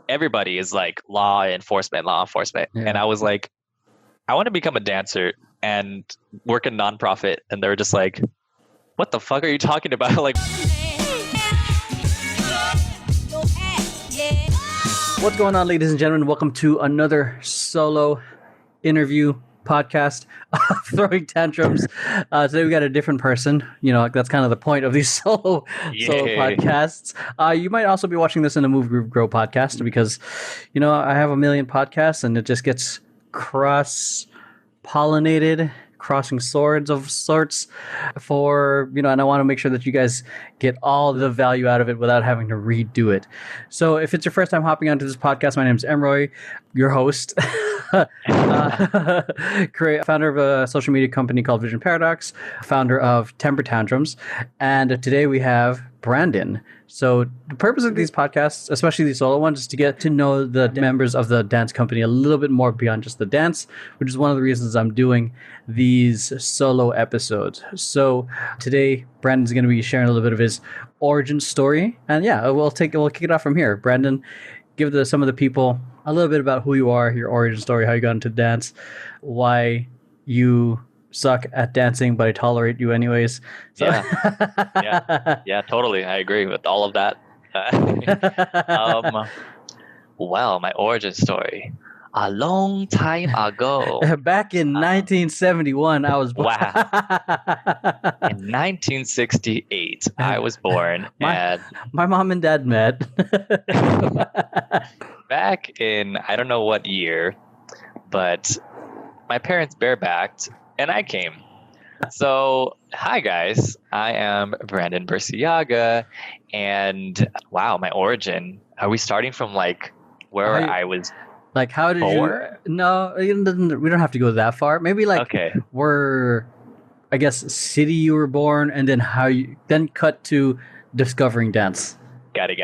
everybody is like law enforcement. Yeah. And I was like, I want to become a dancer and work in nonprofit. And they were just like, what the fuck are you talking about? Like, What's going on, ladies and gentlemen? Welcome to another solo interview podcast of Throwing Tantrums. Today we got a different person. You know, that's kind of the point of these solo podcasts. You might also be watching this in a Move Group Grow podcast because, you know, I have a million podcasts and it just gets cross-pollinated, crossing swords of sorts for, you know, and I want to make sure that you guys get all the value out of it without having to redo it. So if it's your first time hopping onto this podcast, my name is Emeroy, your host. Founder of a social media company called Vision Paradox, founder of Temper Tantrums, and today we have Brandon. So the purpose of these podcasts, especially these solo ones, is to get to know the members of the dance company a little bit more beyond just the dance, which is one of the reasons I'm doing these solo episodes. So today Brandon's going to be sharing a little bit of his origin story, and yeah, we'll kick it off from here. Brandon, give some of the people a little bit about who you are, your origin story, how you got into dance, why you suck at dancing, but I tolerate you anyways. So. Yeah, totally. I agree with all of that. Well, my origin story. A long time ago. Back in 1971, I was born. Wow. In 1968, I was born. My mom and dad met. Back in, I don't know what year, but my parents barebacked and I came. So, hi guys, I am Brandon Burciaga, and wow, my origin. Are we starting from like where I was? Like, how did born? you? No, we don't have to go that far. Maybe like where, I guess, city you were born, and then how you then cut to discovering dance. Got it.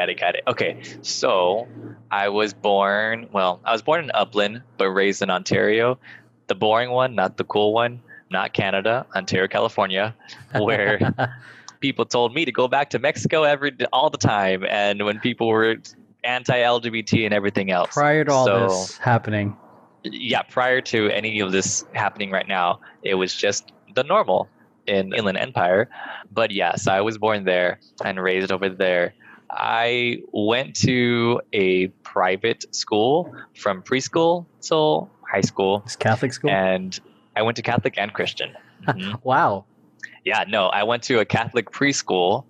Okay, so I was born in Upland, but raised in Ontario. The boring one, not the cool one, not Canada, Ontario, California, where people told me to go back to Mexico all the time, and when people were anti-LGBT and everything else. Prior to all this happening. Yeah, prior to any of this happening right now, it was just the normal in Inland Empire. But yes, I was born there and raised over there. I went to a private school from preschool till high school. It's Catholic school? And I went to Catholic and Christian. Mm-hmm. Wow. Yeah, no, I went to a Catholic preschool.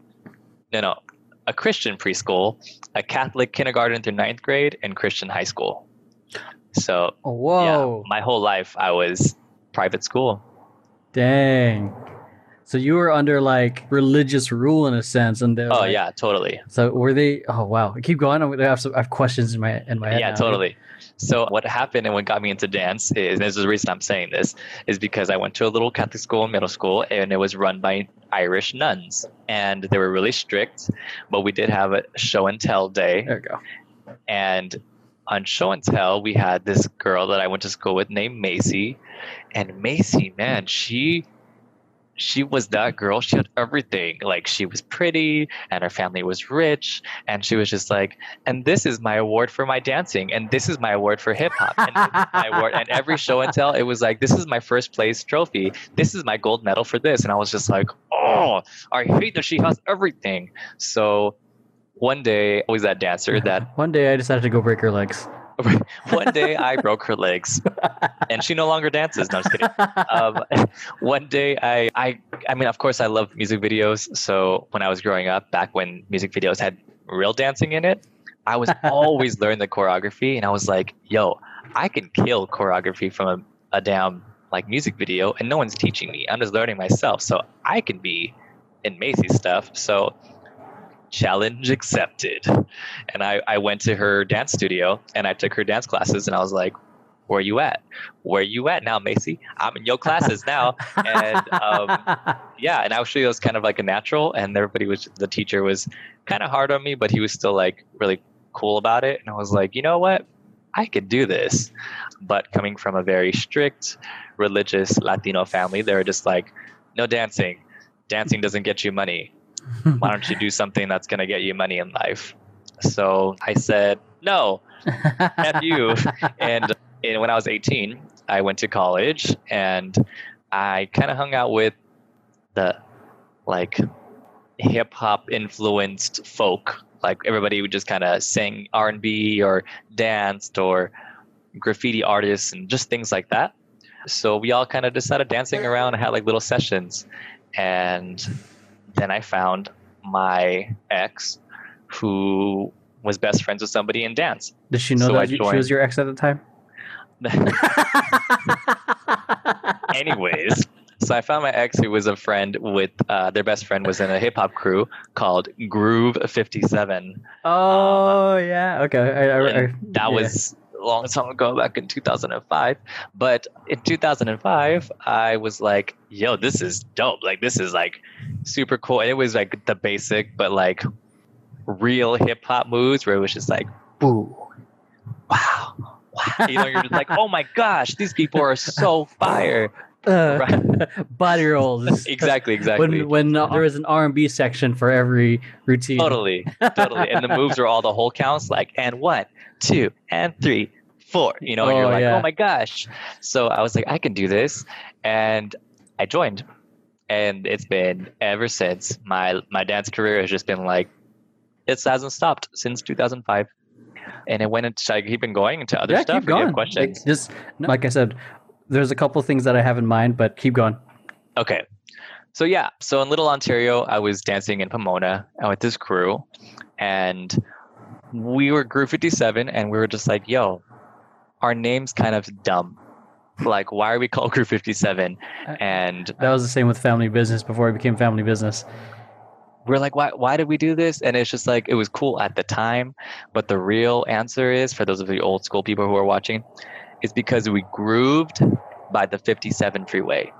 No, a Christian preschool, a Catholic kindergarten through 9th grade, and Christian high school. So, whoa. Yeah, my whole life I was private school. Dang. So you were under like religious rule in a sense, and yeah, totally. So were they? Oh wow! Keep going. I have questions in my head. Yeah, now. Totally. So what happened and what got me into dance is, and this is the reason I'm saying this, is because I went to a little Catholic school in middle school, and it was run by Irish nuns, and they were really strict. But we did have a show and tell day. There you go. And on show and tell, we had this girl that I went to school with named Macy, and Macy, man, she was that girl. She had everything. Like, she was pretty and her family was rich, and she was just like, and this is my award for my dancing, and this is my award for hip hop, and this is my award. And every show and tell, it was like, this is my first place trophy, this is my gold medal for this. And I was just like, oh, I hate that she has everything. So one day I was that dancer that one day I decided to go break her legs. One day I broke her legs, and she no longer dances. No, I'm just kidding. One day I mean, of course, I love music videos. So when I was growing up, back when music videos had real dancing in it, I was always learning the choreography, and I was like, yo, I can kill choreography from a damn like music video, and no one's teaching me. I'm just learning myself, so I can be in Macy's stuff. So challenge accepted. And I went to her dance studio and I took her dance classes, and I was like, where you at now, Macy? I'm in your classes now. And yeah, and actually it was kind of like a natural, and the teacher was kind of hard on me, but he was still like really cool about it. And I was like, you know what? I could do this. But coming from a very strict religious Latino family, they were just like, no dancing. Dancing doesn't get you money. Why don't you do something that's going to get you money in life? So I said, no, F you. And when I was 18, I went to college and I kind of hung out with the like hip hop influenced folk. Like everybody would just kind of sing R&B or danced or graffiti artists and just things like that. So we all kind of just started dancing around and had like little sessions. And then I found my ex who was best friends with somebody in dance. Did she know So that she was your ex at the time? Anyways, so I found my ex who was a friend with their best friend was in a hip hop crew called Groove 57. Oh, yeah. Okay. That was a long time ago, back in 2005. But in 2005, I was like, yo, this is dope. Like, this is like super cool. And it was like the basic, but like real hip hop moves where it was just like, boo, wow. You know, you're just like, oh my gosh, these people are so fire. Body rolls. Exactly. When there was an R&B section for every routine. Totally. And the moves are all the whole counts, like, and 1, 2, and 3, 4. You know, and you're like, oh my gosh. So I was like, I can do this. And I joined. And it's been ever since. My dance career has just been like, it hasn't stopped since 2005. And it went into, should I keep on going into other stuff? Keep going. You have questions? Like I said, there's a couple things that I have in mind, but keep going. Okay. So in Little Ontario, I was dancing in Pomona with this crew, and we were Group 57, and we were just like, yo, our name's kind of dumb. Like, why are we called Group 57? And that was the same with Family Business before it became Family Business. We're like, why did we do this? And it's just like, it was cool at the time. But the real answer is, for those of you old school people who are watching, is because we grooved by the 57 freeway.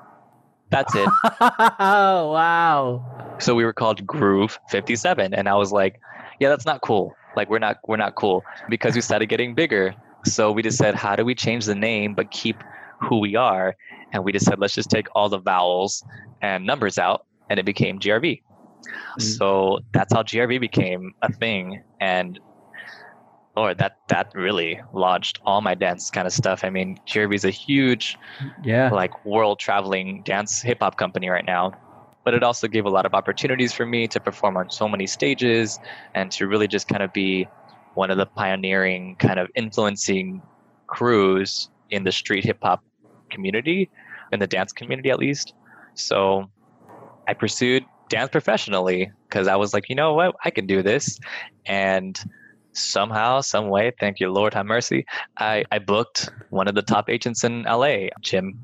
That's it. Oh, wow. So we were called Groove 57. And I was like, yeah, that's not cool. Like, we're not cool, because we started getting bigger. So we just said, how do we change the name but keep who we are? And we just said, let's just take all the vowels and numbers out, and it became GRV. So that's how GRV became a thing. And Lord, that really launched all my dance kind of stuff. I mean, GRV is a huge, like, world traveling dance hip hop company right now. But it also gave a lot of opportunities for me to perform on so many stages and to really just kind of be one of the pioneering, kind of influencing crews in the street hip hop community, in the dance community at least. So I pursued dance professionally because I was like, you know what, I can do this. And somehow, some way, thank you, Lord have mercy, I booked one of the top agents in LA, Jim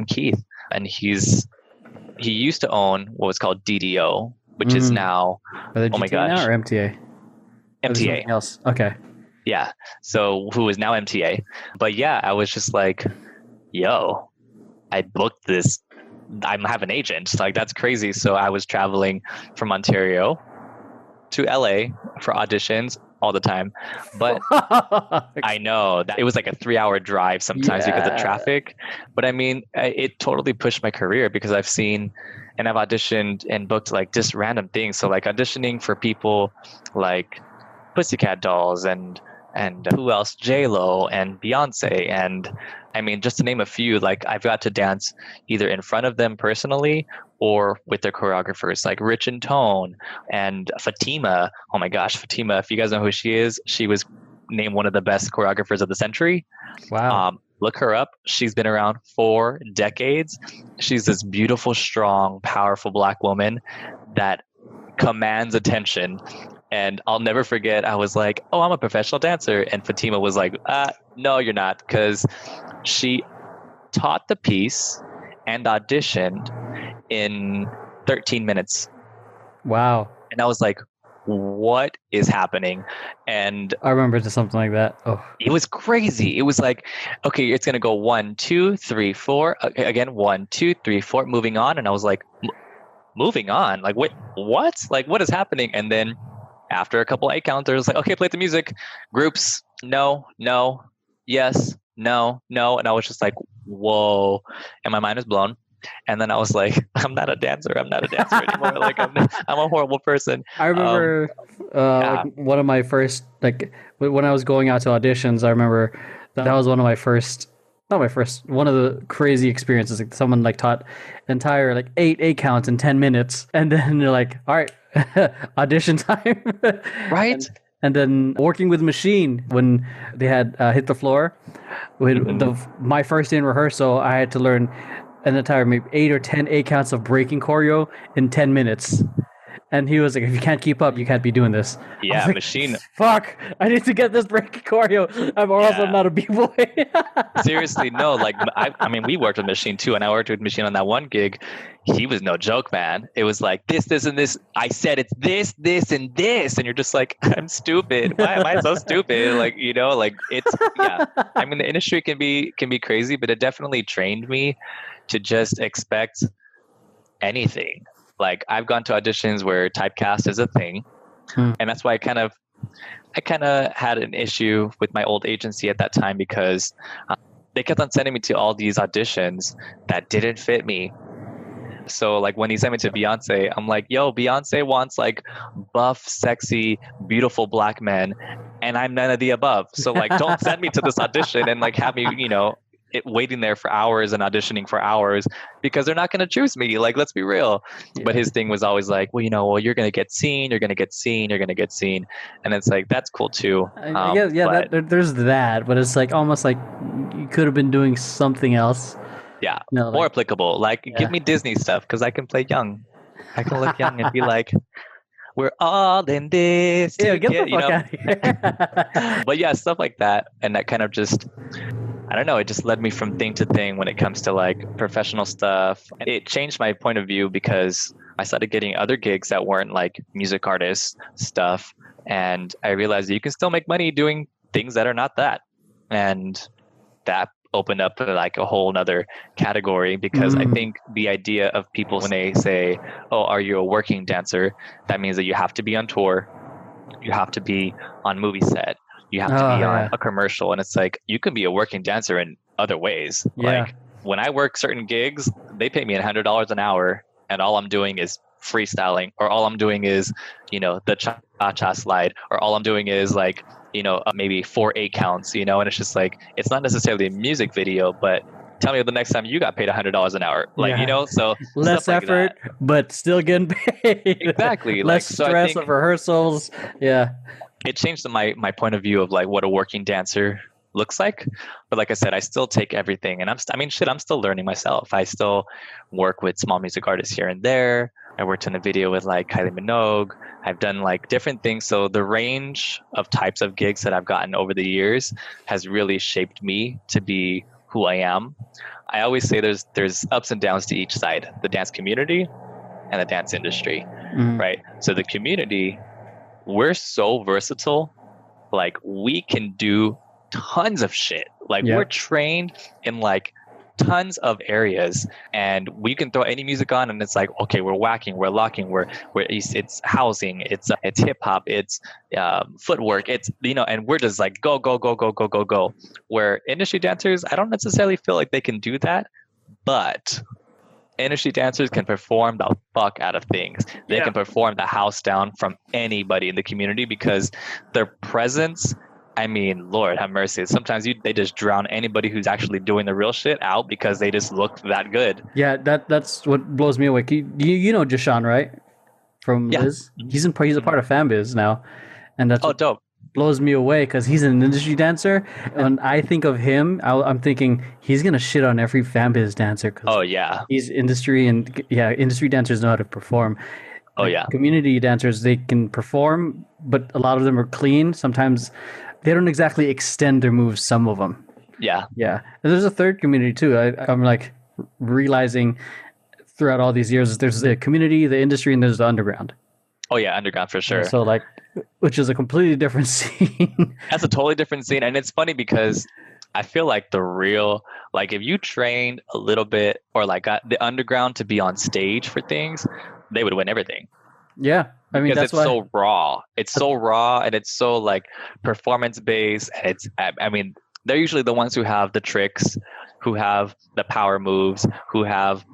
Keith. And he used to own what was called DDO, which is now, oh my gosh. Now or MTA? MTA. Else? Okay. Yeah. So who is now MTA. But yeah, I was just like, yo, I booked this. I have an agent. Like, that's crazy. So I was traveling from Ontario to LA for auditions all the time. But I know that it was like a 3-hour drive sometimes because of traffic. But I mean, it totally pushed my career because I've seen and I've auditioned and booked like just random things. So like auditioning for people like Pussycat Dolls and who else? J-Lo and Beyonce. And I mean, just to name a few, like I've got to dance either in front of them personally or with their choreographers, like Rich and Tone and Fatima. Oh my gosh, Fatima, if you guys know who she is, she was named one of the best choreographers of the century. Wow. Look her up. She's been around 4 decades. She's this beautiful, strong, powerful Black woman that commands attention. And I'll never forget, I was like, oh, I'm a professional dancer. And Fatima was like, no, you're not. Because she taught the piece and auditioned in 13 minutes. Wow. And I was like, what is happening? And I remember something like that. Oh, it was crazy. It was like, okay, it's going to go 1, 2, 3, 4. Okay, again, 1, 2, 3, 4, moving on. And I was like, moving on? Like, wait, what? Like, what is happening? And then after a couple 8 counts, like, okay, play the music. Groups, no, yes, no. And I was just like, whoa. And my mind was blown. And then I was like, I'm not a dancer. I'm not a dancer anymore. Like I'm a horrible person. I remember yeah. like one of my first, like when I was going out to auditions, I remember that was one of my first, not my first, one of the crazy experiences. Like someone like taught entire like eight counts in 10 minutes. And then you're like, all right, audition time. Right. And then working with machine when they had hit the floor. With my first day in rehearsal, I had to learn an entire maybe 8 or 10 eight counts of breaking choreo in 10 minutes. And he was like, if you can't keep up, you can't be doing this. Yeah, like, machine. Fuck, I need to get this breaking choreo. I'm also not a b-boy. Seriously, no. Like, I mean, we worked with machine too, and I worked with machine on that one gig. He was no joke, man. It was like this, and this. I said it's this, and this, and you're just like, I'm stupid. Why am I so stupid? Like, you know, like it's yeah. I mean, the industry can be crazy, but it definitely trained me to just expect anything. Like I've gone to auditions where typecast is a thing, and that's why I kind of had an issue with my old agency at that time because they kept on sending me to all these auditions that didn't fit me. So like when he sent me to Beyonce, I'm like, yo, Beyonce wants like buff, sexy, beautiful black men, and I'm none of the above. So like, don't send me to this audition and like have me, you know, waiting there for hours and auditioning for hours because they're not going to choose me. Like, let's be real. Yeah. But his thing was always like, well, you know, well, you're going to get seen, you're going to get seen, you're going to get seen. And it's like, that's cool too. There's that, but it's like almost like you could have been doing something else. Yeah. You know, more applicable. Like, give me Disney stuff because I can play young. I can look young and be like, we're all in this. Yeah, get the fuck out of here. But yeah, stuff like that. And that kind of just, I don't know, it just led me from thing to thing when it comes to like professional stuff. It changed my point of view because I started getting other gigs that weren't like music artist stuff. And I realized that you can still make money doing things that are not that. And that opened up like a whole nother category because I think the idea of people when they say, oh, are you a working dancer? That means that you have to be on tour. You have to be on movie set. You have to be on a commercial. And it's like, you can be a working dancer in other ways. Yeah. Like when I work certain gigs, they pay me $100 an hour and all I'm doing is freestyling, or all I'm doing is, you know, the cha-cha slide, or all I'm doing is like, you know, maybe 4 8 counts, you know, and it's just like, it's not necessarily a music video, but tell me the next time you got paid $100 an hour, like, you know, so less effort, like but still getting paid. Exactly. Less stress of rehearsals. Yeah. It changed my point of view of like what a working dancer looks like. But like I said, I still take everything, and I'm still learning myself. I still work with small music artists here and there. I worked in a video with like Kylie Minogue. I've done like different things. So the range of types of gigs that I've gotten over the years has really shaped me to be who I am. I always say there's ups and downs to each side, the dance community and the dance industry, right? So the community, we're so versatile. Like we can do tons of shit. Like we're trained in like tons of areas, and we can throw any music on and it's like, okay, we're whacking, we're locking, it's housing, it's hip hop, it's footwork, it's, you know, and we're just like go. Where industry dancers, I don't necessarily feel like they can do that, but industry dancers can perform the fuck out of things. They can perform the house down from anybody in the community because their presence, I mean, Lord have mercy. Sometimes they just drown anybody who's actually doing the real shit out because they just look that good. Yeah, that's what blows me away. You know Jashawn, right? From Liz? He's a part of FanBiz now. And that's dope. Blows me away because he's an industry dancer. When I think of him, I'm thinking he's going to shit on every FanBiz dancer. Oh, yeah. He's industry, and industry dancers know how to perform. Oh, yeah. Community dancers, they can perform, but a lot of them are clean. Sometimes they don't exactly extend their moves, some of them. Yeah. Yeah. And there's a third community too. I'm like realizing throughout all these years, there's the community, the industry, and there's the underground. Oh yeah, underground for sure. So like, which is a completely different scene. That's a totally different scene. And it's funny because I feel like like if you trained a little bit or like got the underground to be on stage for things, they would win everything. Yeah. I mean, because it's so raw. It's so raw and it's so like performance based. And I mean, they're usually the ones who have the tricks, who have the power moves, who have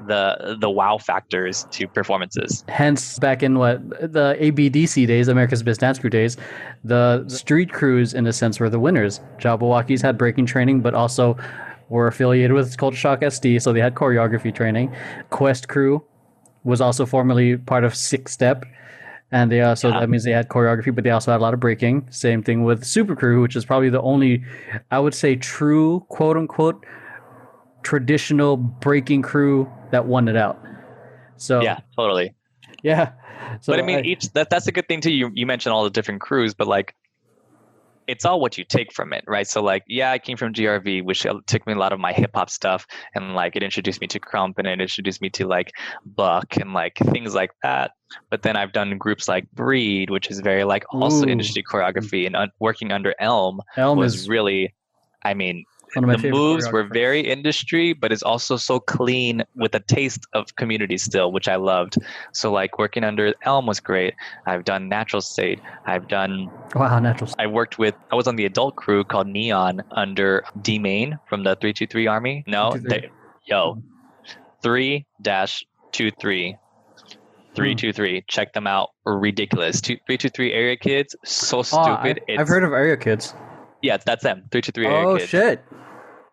the wow factors to performances. Hence, back in the ABDC days, America's Best Dance Crew days, the street crews, in a sense, were the winners. Jabberwockies had breaking training, but also were affiliated with Culture Shock SD, so they had choreography training. Quest Crew was also formerly part of Six Step, and they also that means they had choreography, but they also had a lot of breaking. Same thing with Super Crew, which is probably the only, I would say, true quote unquote traditional breaking crew that won it out. So Yeah, totally. yeah. So but I mean, that's a good thing too. You mentioned all the different crews, but like, it's all what you take from it, right? So like, yeah, I came from GRV, which took me a lot of my hip hop stuff, and like it introduced me to Crump, and it introduced me to like Buck and like things like that. But then I've done groups like Breed, which is very like also industry choreography, and working under Elm was really, I mean, one of my the moves were very industry, but it's also so clean with a taste of community still, which I loved. So like working under Elm was great. I've done Natural State. I've done Natural State. I was on the adult crew called Neon under D Main from the 323 Army. No, 3-23. 323. Check them out. Ridiculous. 323 area kids. So stupid. I've heard of area kids. Yeah, that's them. 323 area kids. Oh shit.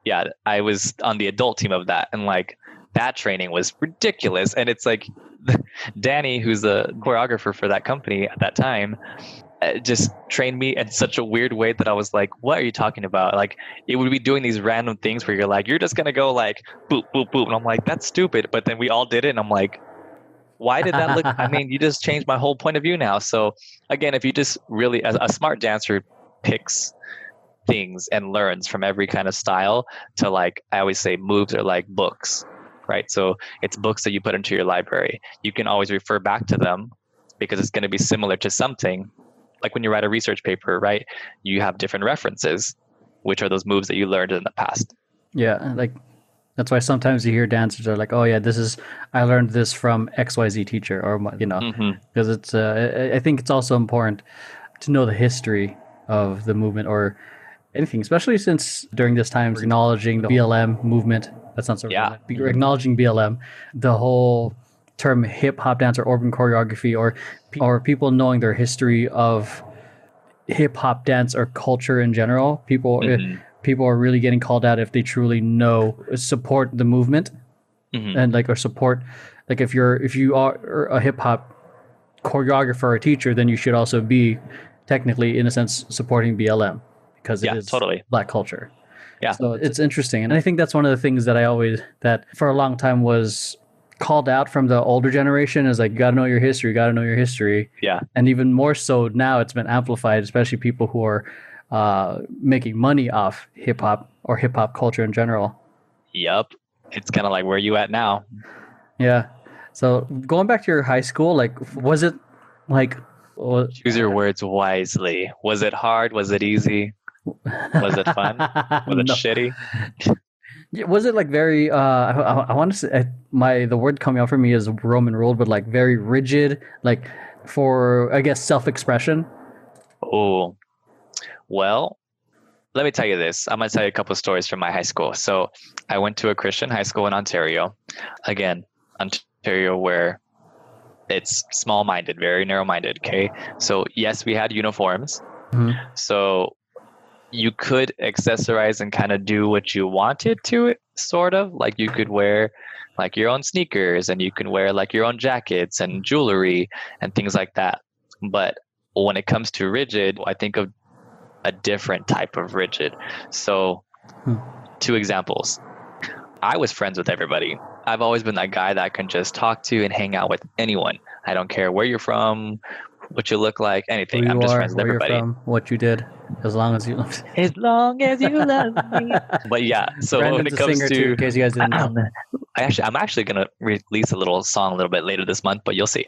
Yeah, I was on the adult team of that, and like that training was ridiculous. And it's like Danny, who's the choreographer for that company at that time, just trained me in such a weird way that I was like, what are you talking about? Like, it would be doing these random things where you're like, you're just gonna go like boop boop boop, and I'm like, that's stupid. But then we all did it, and I'm like, why did that look? I mean, you just changed my whole point of view now. So again, if you just really, as a smart dancer picks things and learns from every kind of style, to like, I always say moves are like books, right? So it's books that you put into your library. You can always refer back to them because it's going to be similar to something. Like when you write a research paper, right? You have different references, which are those moves that you learned in the past. Yeah, like that's why sometimes you hear dancers are like, oh yeah, I learned this from XYZ teacher, or because it's I think it's also important to know the history of the movement or anything, especially since during this time acknowledging the BLM movement. That's not so acknowledging BLM, the whole term hip hop dance or urban choreography, or people knowing their history of hip hop dance or culture in general. People are really getting called out if they truly support the movement, and like, or support, like if you are a hip hop choreographer or teacher, then you should also be technically, in a sense, supporting BLM. Because it is totally Black culture. Yeah. So it's interesting. And I think that's one of the things that for a long time was called out from the older generation, is like, you got to know your history. Yeah. And even more so now, it's been amplified, especially people who are making money off hip hop or hip hop culture in general. Yep. It's kind of like, where you at now? Yeah. So going back to your high school, like, was it like... Choose your words wisely. Was it hard? Was it easy? Was it fun? Was it shitty? Was it like very I want to say, the word coming out for me is Roman ruled, but like very rigid, like for, I guess, self-expression? Oh, well, let me tell you this. I'm going to tell you a couple of stories from my high school. So I went to a Christian high school in Ontario. Again, Ontario, where it's small-minded, very narrow-minded. Okay. So yes, we had uniforms. So you could accessorize and kind of do what you wanted to it, sort of. Like you could wear like your own sneakers, and you can wear like your own jackets and jewelry and things like that. But when it comes to rigid, I think of a different type of rigid. So 2 examples. I was friends with everybody. I've always been that guy that can just talk to and hang out with anyone. I don't care where you're from, what you look like, anything. I'm just friends with everybody. Where you're from, what you did, as long as you love me. As long as you love me. But yeah, so Brandon's when it comes to... too, in case you guys didn't know. I'm actually going to release a little song a little bit later this month, but you'll see.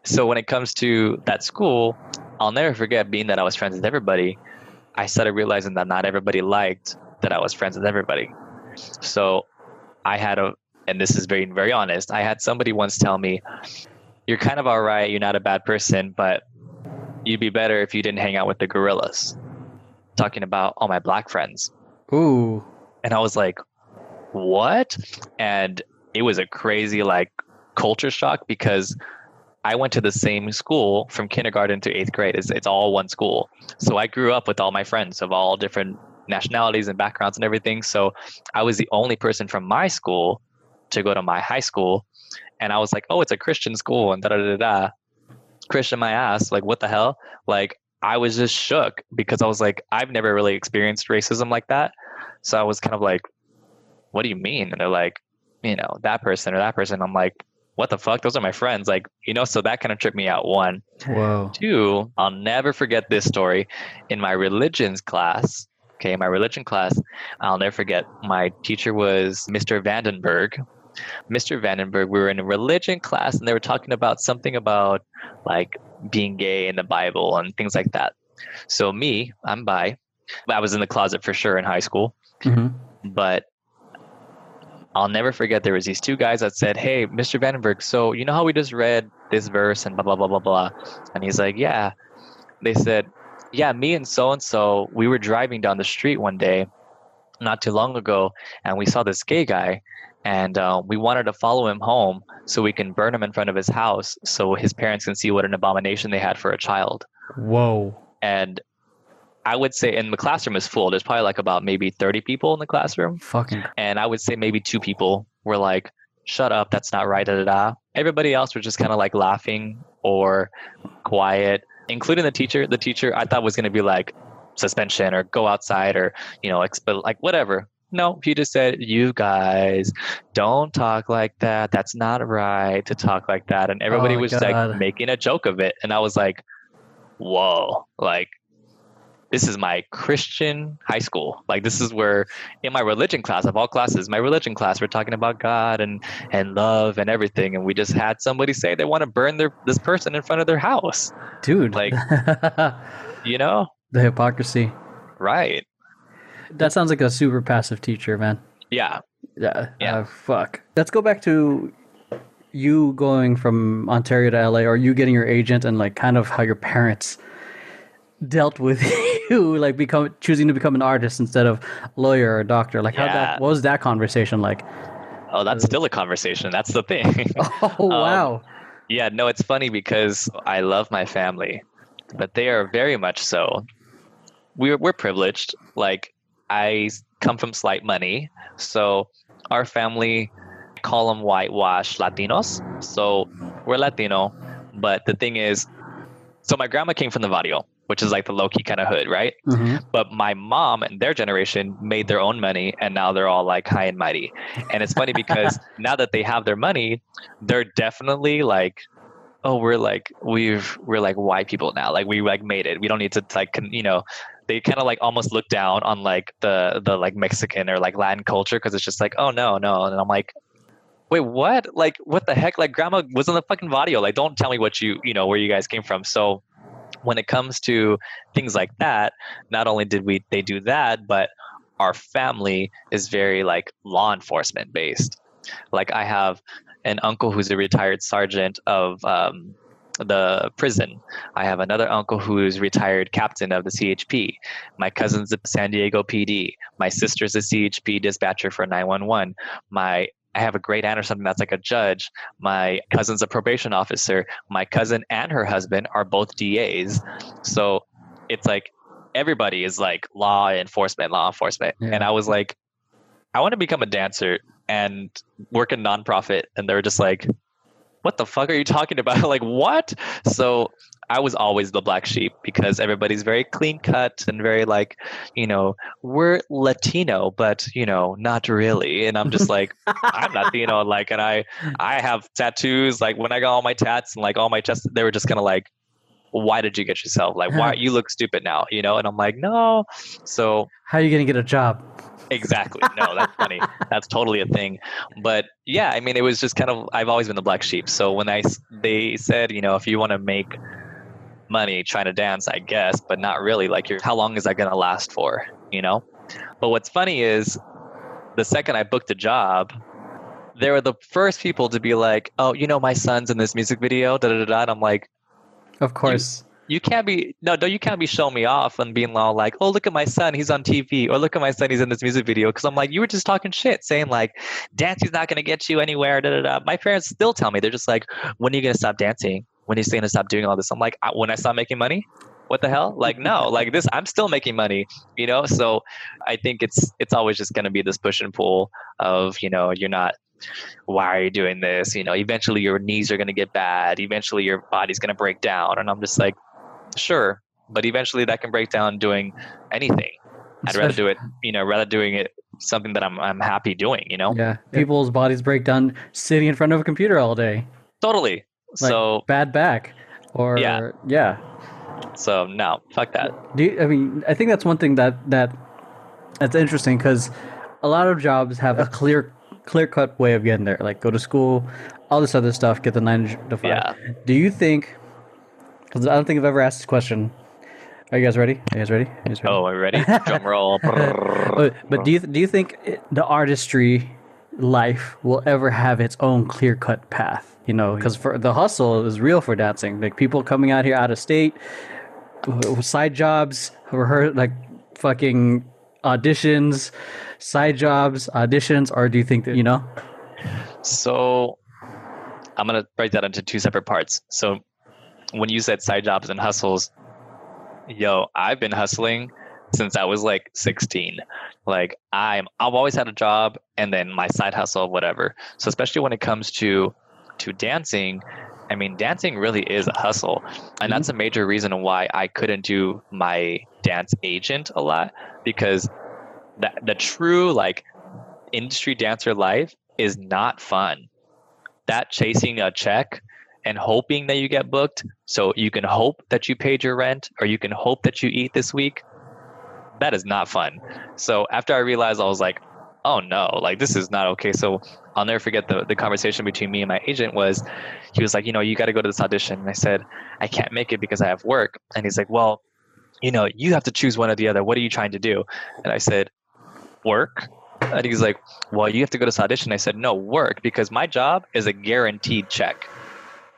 So when it comes to that school, I'll never forget, being that I was friends with everybody, I started realizing that not everybody liked that I was friends with everybody. So I had and this is very, very honest, I had somebody once tell me, you're kind of all right, you're not a bad person, but you'd be better if you didn't hang out with the gorillas. Talking about all my Black friends. Ooh. And I was like, what? And it was a crazy like culture shock because I went to the same school from kindergarten to 8th grade. It's all one school. So I grew up with all my friends of all different nationalities and backgrounds and everything. So I was the only person from my school to go to my high school. And I was like, oh, it's a Christian school and da da da da. Christian my ass. Like, what the hell? Like, I was just shook because I was like, I've never really experienced racism like that. So I was kind of like, what do you mean? And they're like, that person or that person. I'm like, what the fuck? Those are my friends. Like, so that kind of tripped me out. One. Whoa. Two, I'll never forget this story. In my religion class, I'll never forget. My teacher was Mr. Vandenberg. Mr. Vandenberg, we were in a religion class and they were talking about something about like being gay in the Bible and things like that. So I'm bi. I was in the closet for sure in high school. Mm-hmm. But I'll never forget there was these two guys that said, hey, Mr. Vandenberg, so you know how we just read this verse and blah, blah, blah, blah, blah. And he's like, yeah. They said, yeah, me and so, we were driving down the street one day not too long ago and we saw this gay guy and we wanted to follow him home so we can burn him in front of his house so his parents can see what an abomination they had for a child. Whoa. And I would say, and the classroom is full. There's probably like about maybe 30 people in the classroom. Fucking. And I would say maybe 2 people were like, shut up, that's not right, da da da. Everybody else was just kind of like laughing or quiet, including the teacher. The teacher I thought was going to be like suspension or go outside or, like whatever. No, he just said, you guys don't talk like that. That's not right to talk like that. And everybody was like making a joke of it. And I was like, whoa, like, this is my Christian high school. Like, this is where in my religion class, of all classes, my religion class, we're talking about God and love and everything. And we just had somebody say they want to burn this person in front of their house. Dude. Like, The hypocrisy. Right. That sounds like a super passive teacher, man. Yeah. Yeah. Fuck. Let's go back to you going from Ontario to LA, or you getting your agent, and like kind of how your parents dealt with you, like choosing to become an artist instead of lawyer or doctor. Like, what was that conversation like? Oh, that's still a conversation. That's the thing. Oh, wow. Yeah, no, it's funny because I love my family, but they are very much so. We're privileged. Like, I come from slight money, so our family, call them whitewash Latinos. So we're Latino, but the thing is, so my grandma came from the barrio, which is like the low-key kind of hood, right? Mm-hmm. But my mom and their generation made their own money, and now they're all like high and mighty. And it's funny because now that they have their money, they're definitely like, oh, we're like white people now. Like, we like made it. We don't need to like, they kind of like almost look down on like the like Mexican or like Latin culture because it's just like, oh no. And I'm like, wait, what? Like, what the heck? Like, grandma was in the fucking barrio. Like, don't tell me what where you guys came from. So when it comes to things like that, not only did they do that, but our family is very like law enforcement based. Like, I have an uncle who's a retired sergeant of the prison. I have another uncle who's retired captain of the CHP. My cousin's a San Diego PD. My sister's a CHP dispatcher for 911. I have a great aunt or something that's like a judge. My cousin's a probation officer. My cousin and her husband are both DAs. So it's like everybody is like law enforcement. Yeah. And I was like, I want to become a dancer and work in nonprofit. And they were just like, what the fuck are you talking about? Like, what? So I was always the black sheep because everybody's very clean cut and very like, we're Latino, but not really. And I'm just like, I'm Latino. Like, and I have tattoos. Like, when I got all my tats and like all my chest, they were just kind of like, why did you get yourself? Like, why you look stupid now? And I'm like, no. So how are you going to get a job? Exactly. No, that's funny. That's totally a thing. But yeah, I mean, it was just kind of, I've always been the black sheep. So when they said, if you want to make money trying to dance, I guess, but not really, like, how long is that going to last for, But what's funny is the second I booked a job, they were the first people to be like, oh, my son's in this music video, da da da da. And I'm like, of course. You can't be you can't be showing me off and being all like, oh, look at my son, he's on TV, or look at my son, he's in this music video. Because I'm like, you were just talking shit, saying like, dancing's not gonna get you anywhere. Da, da, da. My parents still tell me, they're just like, when are you gonna stop dancing? When are you gonna stop doing all this? I'm like, when I stop making money? What the hell? Like, no, like this, I'm still making money, you know? So I think it's always just gonna be this push and pull of, you're not, why are you doing this? Eventually your knees are gonna get bad. Eventually your body's gonna break down. And I'm just like, sure, but eventually that can break down doing anything. I'd rather do it, rather doing it something that I'm happy doing, Yeah, people's bodies break down sitting in front of a computer all day. Totally. Like so bad back, or yeah. So no, fuck that. I think that's one thing that's interesting, because a lot of jobs have a clear cut way of getting there. Like go to school, all this other stuff, get the 9 to 5. Yeah. Do you think? Because I don't think I've ever asked this question. Are you guys ready? Oh, are we ready? Drum roll. But do you think the artistry life will ever have its own clear-cut path? Because for the hustle is real for dancing. Like people coming out here out of state, side jobs, like fucking auditions, side jobs, auditions, or do you think that, So I'm going to break that into 2 separate parts. So when you said side jobs and hustles, I've been hustling since I was like 16. Like I've always had a job and then my side hustle, whatever. So especially when it comes to dancing, I mean, dancing really is a hustle. And that's a major reason why I couldn't do my dance agent a lot, because the true like industry dancer life is not fun. That chasing a check and hoping that you get booked so you can hope that you paid your rent or you can hope that you eat this week, that is not fun. So after I realized, I was like, oh no, like this is not okay. So I'll never forget the conversation between me and my agent was, he was like, you got to go to this audition. And I said, I can't make it because I have work. And he's like, well, you have to choose one or the other. What are you trying to do? And I said, work. And he's like, well, you have to go to this audition. I said, no, work, because my job is a guaranteed check.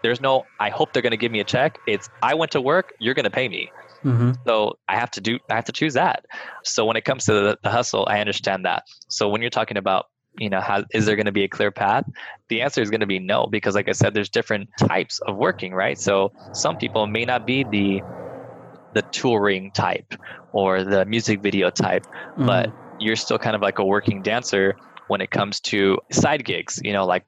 There's no, I hope they're going to give me a check. It's, I went to work, you're going to pay me. Mm-hmm. So I have to choose that. So when it comes to the hustle, I understand that. So when you're talking about, how is there going to be a clear path? The answer is going to be no, because like I said, there's different types of working, right? So some people may not be the touring type or the music video type, but you're still kind of like a working dancer when it comes to side gigs, like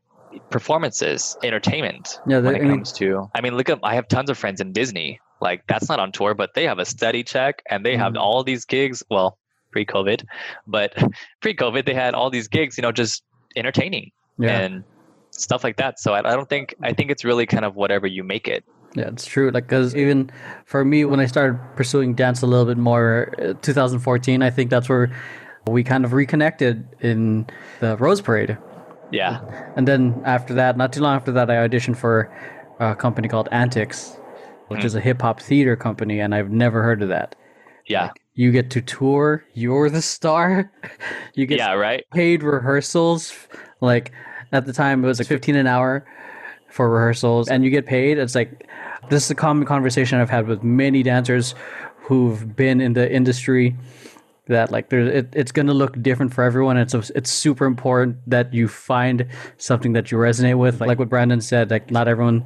performances, entertainment. Yeah, look at, I have tons of friends in Disney. Like that's not on tour, but they have a steady check and they have all these gigs. Well, pre-COVID, but pre-COVID they had all these gigs, just entertaining and stuff like that. So I think it's really kind of whatever you make it. Yeah, it's true. Like, because even for me, when I started pursuing dance a little bit more, 2014, I think that's where we kind of reconnected in the Rose Parade. Yeah. And then after that, not too long after that, I auditioned for a company called Antics, which is a hip hop theater company, and I've never heard of that. Yeah. Like, you get to tour, you're the star. You get paid rehearsals. Like at the time, it was like 15 an hour for rehearsals, and you get paid. It's like, this is a common conversation I've had with many dancers who've been in the industry, that like it's going to look different for everyone. It's super important that you find something that you resonate with. Like what Brandon said, like not everyone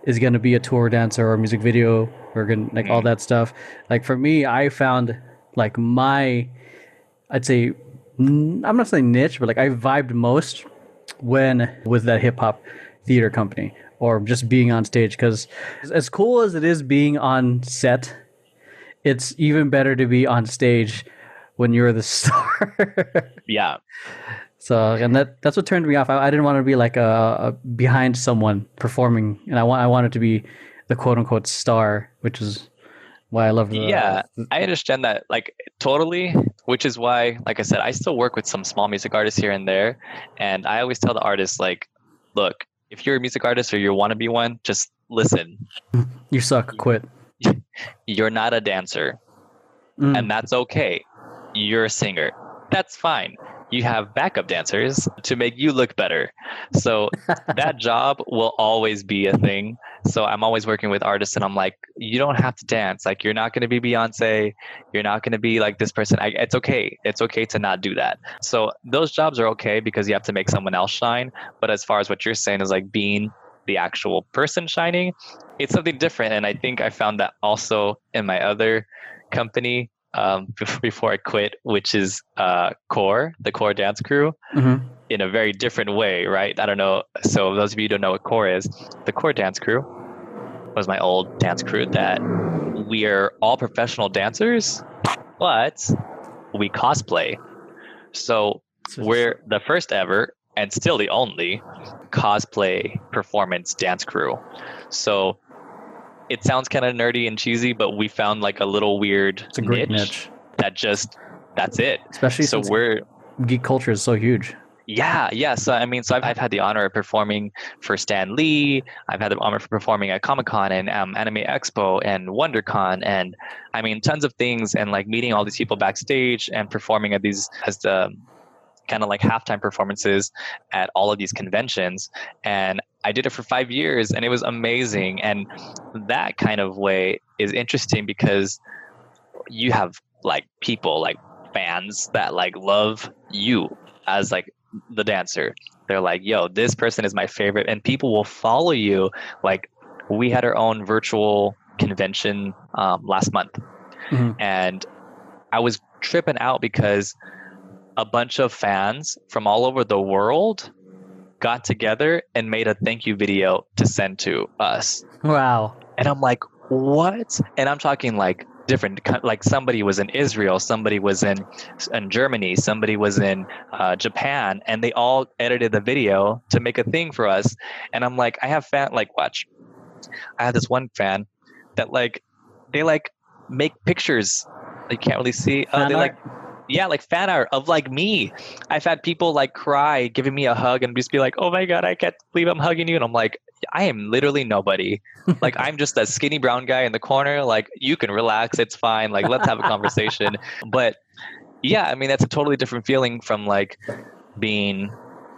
is going to be a tour dancer or a music video or like all that stuff. Like for me, I found like I'd say, I'm not saying niche, but like I vibed most with that hip hop theater company or just being on stage. Because as cool as it is being on set, it's even better to be on stage when you're the star. Yeah. So, and that's what turned me off. I didn't want to be like a behind someone performing, and I wanted to be the quote unquote star, which is why I love the. Yeah, I understand that, like totally. Which is why, like I said, I still work with some small music artists here and there, and I always tell the artists, like, look, if you're a music artist or you want to be one, just listen. You suck. Quit. You're not a dancer, and that's okay. You're a singer. That's fine. you have backup dancers to make you look better. So that job will always be a thing. So I'm always working with artists and I'm like, you don't have to dance. Like, you're not going to be Beyonce. You're not going to be like this person. It's okay. It's okay to not do that. So those jobs are okay because you have to make someone else shine. But as far as what you're saying is like being the actual person shining, it's something different. And I think I found that also in my other company, before I quit, which is Core, the Core dance crew, in a very different way, right? I don't know. So those of you who don't know what Core is, the Core dance crew was my old dance crew that we are all professional dancers, but we cosplay. So we're the first ever and still the only cosplay performance dance crew. So it sounds kind of nerdy and cheesy, but we found like a little weird niche that's it. Especially so since geek culture is so huge. Yeah. So I've had the honor of performing for Stan Lee. I've had the honor of performing at Comic-Con and Anime Expo and WonderCon, and I mean tons of things, and like meeting all these people backstage and performing at these as the kind of like halftime performances at all of these conventions. And I did it for 5 years and it was amazing. And that kind of way is interesting because you have like people, like fans that like love you as like the dancer. They're like, yo, this person is my favorite, and people will follow you. Like, we had our own virtual convention last month, and I was tripping out because a bunch of fans from all over the world got together and made a thank you video to send to us. Wow. And I'm like, what? And I'm talking like different, like somebody was in Israel, somebody was in Germany, somebody was in Japan, and they all edited the video to make a thing for us. And I'm like, I have watch. I have this one fan that like, they like make pictures. You can't really see. They like, yeah, like fan art of like me. I've had people like cry, giving me a hug and just be like, oh my God, I can't believe I'm hugging you. And I'm like, I am literally nobody. Like, I'm just a skinny brown guy in the corner. Like, you can relax. It's fine. Like, let's have a conversation. But yeah, I mean, that's a totally different feeling from like being,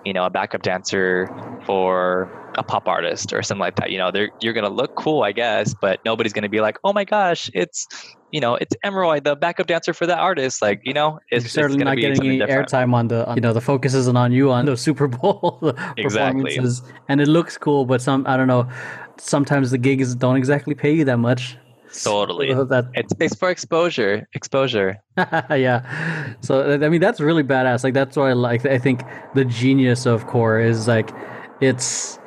a backup dancer for a pop artist or something like that. You're going to look cool, I guess, but nobody's going to be like, oh my gosh, it's Emeroy, the backup dancer for that artist. Like, it's certainly not getting any airtime on the, the focus isn't on you on the Super Bowl performances. And it looks cool, but I don't know, sometimes the gigs don't exactly pay you that much. Totally. It's for exposure. Yeah. So, I mean, that's really badass. Like, that's what I like. I think the genius of Core is like, it's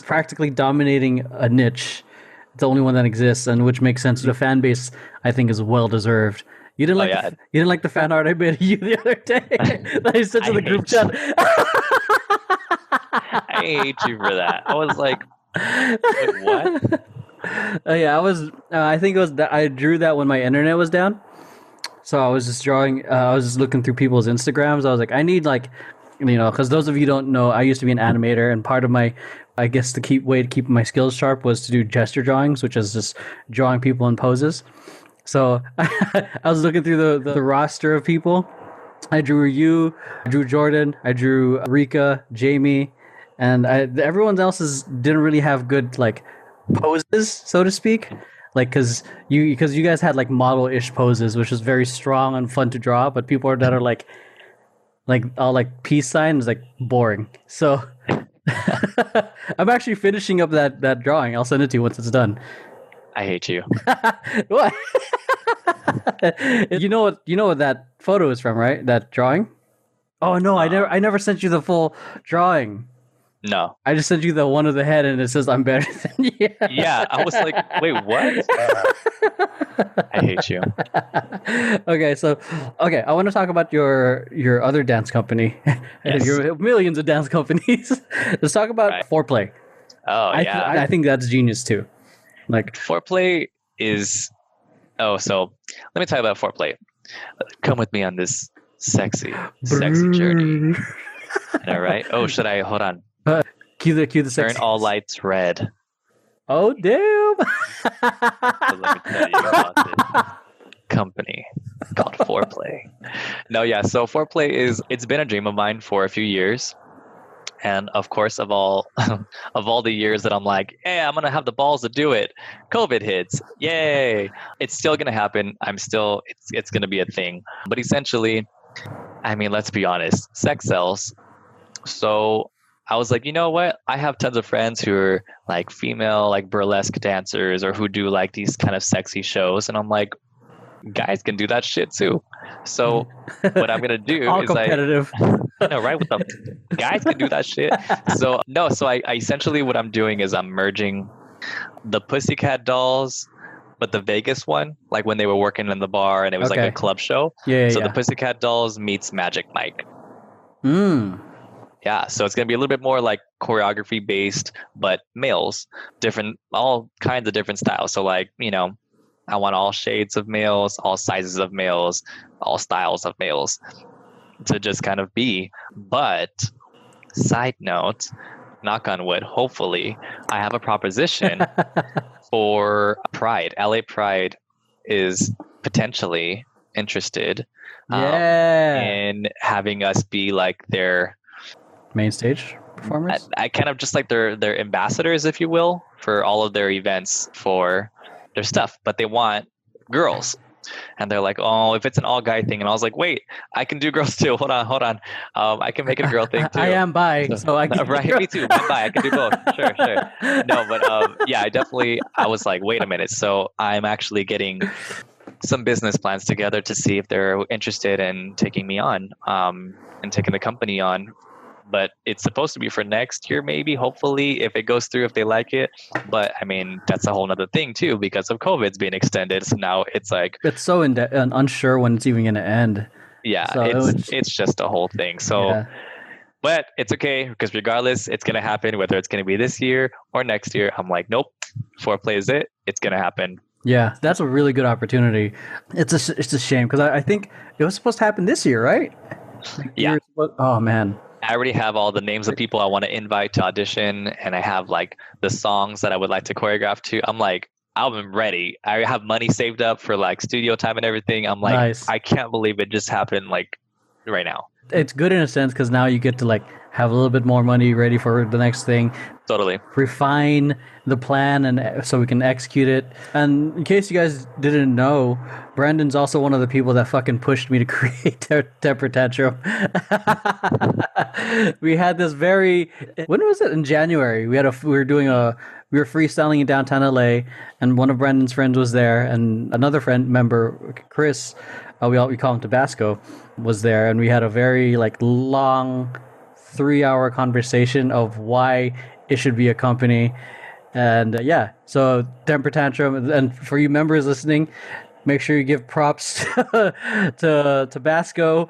practically dominating a niche. It's the only one that exists, and which makes sense. The fan base, I think, is well deserved. You didn't like the fan art I made of you the other day that I sent to the group chat. I hate you for that. I was like what? Yeah, I think it was that I drew that when my internet was down. So I was just drawing. I was just looking through people's Instagrams. I was like, I need like, because those of you who don't know, I used to be an animator, and part of my, I guess, way to keep my skills sharp was to do gesture drawings, which is just drawing people in poses. So I was looking through the roster of people. I drew you, I drew Jordan, I drew Rika, Jamie, and everyone else's didn't really have good like poses, so to speak. Like, because you guys had like model-ish poses, which was very strong and fun to draw, but people that are like all like peace signs, like boring. So I'm actually finishing up that drawing. I'll send it to you once it's done. I hate you. What? You know what that photo is from, right? That drawing? Oh no, I never sent you the full drawing. No. I just sent you the one of the head and it says I'm better than you. Yeah, I was like, wait, what? I hate you. Okay, I want to talk about your other dance company. Yes. Your millions of dance companies. Let's talk about Foreplay. Oh, yeah. I think that's genius too. Like, Foreplay is... Oh, so let me talk about Foreplay. Come with me on this sexy journey. All right. Oh, should I? Hold on. Cue the sexy. Turn all lights red. Oh, damn. So let me tell you about this. company called Foreplay. No, yeah. So Foreplay it's been a dream of mine for a few years. And of course, of all of all the years that I'm like, hey, I'm gonna have the balls to do it, COVID hits. Yay! It's still gonna happen. It's gonna be a thing. But essentially, I mean, let's be honest, sex sells. So I was like, you know what? I have tons of friends who are like female, like burlesque dancers, or who do like these kind of sexy shows, and I'm like, guys can do that shit too. So what I'm gonna do All is competitive. I know, right? With the guys can do that shit. So no, so I essentially what I'm doing is I'm merging the Pussycat Dolls, but the Vegas one, like when they were working in the bar and it was like Okay. a club show. Yeah, So yeah. the Pussycat Dolls meets Magic Mike. Mm. Yeah, so it's gonna be a little bit more like choreography based, but males, different, all kinds of different styles. So like, you know, I want all shades of males, all sizes of males, all styles of males to just kind of be. But side note, knock on wood, hopefully, I have a proposition for Pride. LA Pride is potentially interested Yeah. in having us be like their Main stage performers. I kind of just like their ambassadors, if you will, for all of their events for their stuff. But they want girls. And they're like, oh, if it's an all guy thing. And I was like, wait, I can do girls too. Hold on. I can make it a girl thing too. I am bi, so I can. Right, me too. I'm bi. I can do both. Sure. No, but yeah, I was like, wait a minute. So I'm actually getting some business plans together to see if they're interested in taking me on, and taking the company on. But it's supposed to be for next year, maybe, hopefully, if it goes through, if they like it. But I mean, that's a whole nother thing too, because of COVID's being extended. So now it's like, It's so unsure when it's even going to end. yeah, So it's just a whole thing. So, yeah. but it's okay, because regardless, it's going to happen, whether it's going to be this year or next year. I'm like, nope, Foreplay is it. It's going to happen. Yeah, that's a really good opportunity. It's a shame because I think it was supposed to happen this year, right? Like, Yeah. Oh man. I already have all the names of people I want to invite to audition, and I have like the songs that I would like to choreograph to. I'm like, I'm ready. I have money saved up for like studio time and everything. I'm like, Nice. I can't believe it just happened like right now. It's good in a sense because now you get to like have a little bit more money ready for the next thing, Totally. refine the plan, and so we can execute it. And in case you guys didn't know, Brandon's also one of the people that fucking pushed me to create Temper Tantrum. We had this when was it? In January. We were freestyling in downtown LA, and one of Brandon's friends was there, and another member, Chris, we call him Tabasco, was there, and we had a very like long 3-hour conversation of why it should be a company. And so Temper Tantrum, and for you members listening, make sure you give props to Tabasco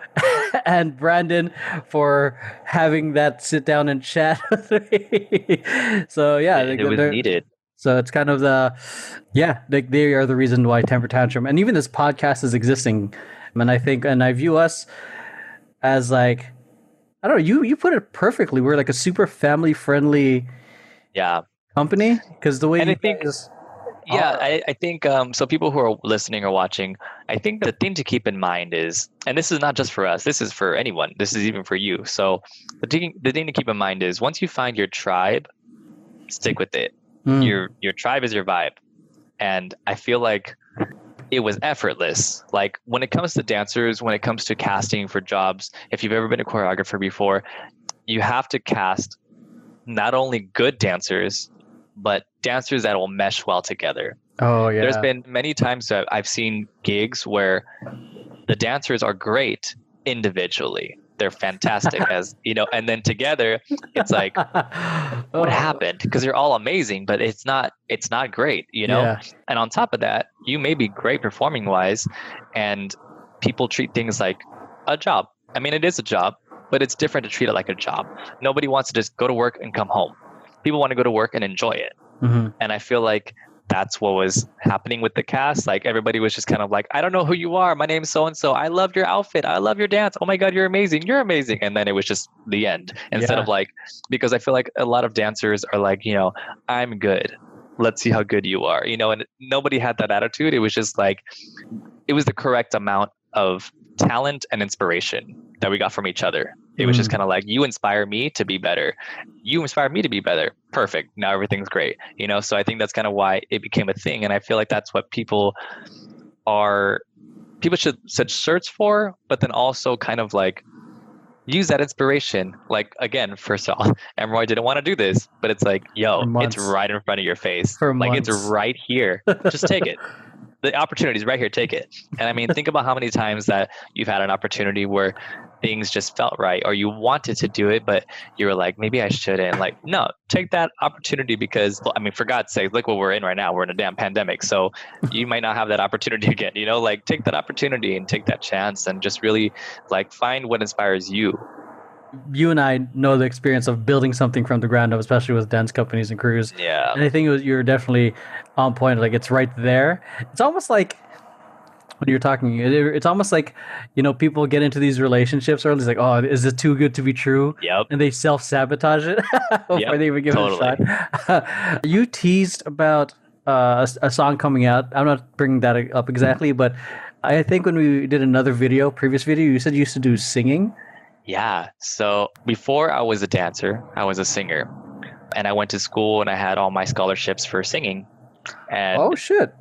and Brandon for having that sit down and chat with me. So yeah, It was needed. so it's kind of they are the reason why Temper Tantrum and even this podcast is existing. And I view us as like, I don't know, you put it perfectly. We're like a super family friendly company, because the way And you I think, guys I think so people who are listening or watching, I think the thing to keep in mind is, and this is not just for us, this is for anyone, this is even for you. So the thing to keep in mind is, once you find your tribe, stick with it. Your tribe is your vibe. And I feel like it was effortless. Like when it comes to dancers, when it comes to casting for jobs, if you've ever been a choreographer before, you have to cast not only good dancers, but dancers that will mesh well together. Oh yeah. There's been many times that I've seen gigs where the dancers are great individually. They're fantastic as, you know, and then together it's like, what happened? Because you're all amazing, but it's not great, you know? Yeah. And on top of that, you may be great performing wise, and people treat things like a job. I mean, it is a job, but it's different to treat it like a job. Nobody wants to just go to work and come home. People want to go to work and enjoy it. Mm-hmm. And I feel like that's what was happening with the cast. Like everybody was just kind of like, I don't know who you are. My name's so-and-so. I love your outfit. I love your dance. Oh my God, you're amazing. You're amazing. And then it was just the end. Instead of like, because I feel like a lot of dancers are like, you know, I'm good. Let's see how good you are, you know, and nobody had that attitude. It was just like, it was the correct amount of talent and inspiration that we got from each other. It was just kind of like, you inspire me to be better. You inspire me to be better. Perfect. Now everything's great. So I think that's kind of why it became a thing. And I feel like that's what people should search for, but then also kind of like use that inspiration. Like, again, first of all, Emeroy didn't want to do this, but it's like, yo, it's right in front of your face. Like, it's right here. Just take it. The opportunity is right here. Take it. And I mean, think about how many times that you've had an opportunity where things just felt right, or you wanted to do it, but you were like, maybe I shouldn't. Like, no, take that opportunity, because, I mean, for God's sake, look what we're in right now. We're in a damn pandemic. So you might not have that opportunity again, like, take that opportunity and take that chance and just really like find what inspires you. You and I know the experience of building something from the ground up, especially with dance companies and crews. Yeah. And I think you're definitely on point. Like, it's right there. It's almost like when you're talking, it's almost like, people get into these relationships or it's like, oh, is it too good to be true? Yep. And they self-sabotage it before they even give it a shot. You teased about a song coming out. I'm not bringing that up exactly, but I think when we did another previous video, you said you used to do singing. Yeah. So before I was a dancer, I was a singer, and I went to school and I had all my scholarships for singing. And oh shit.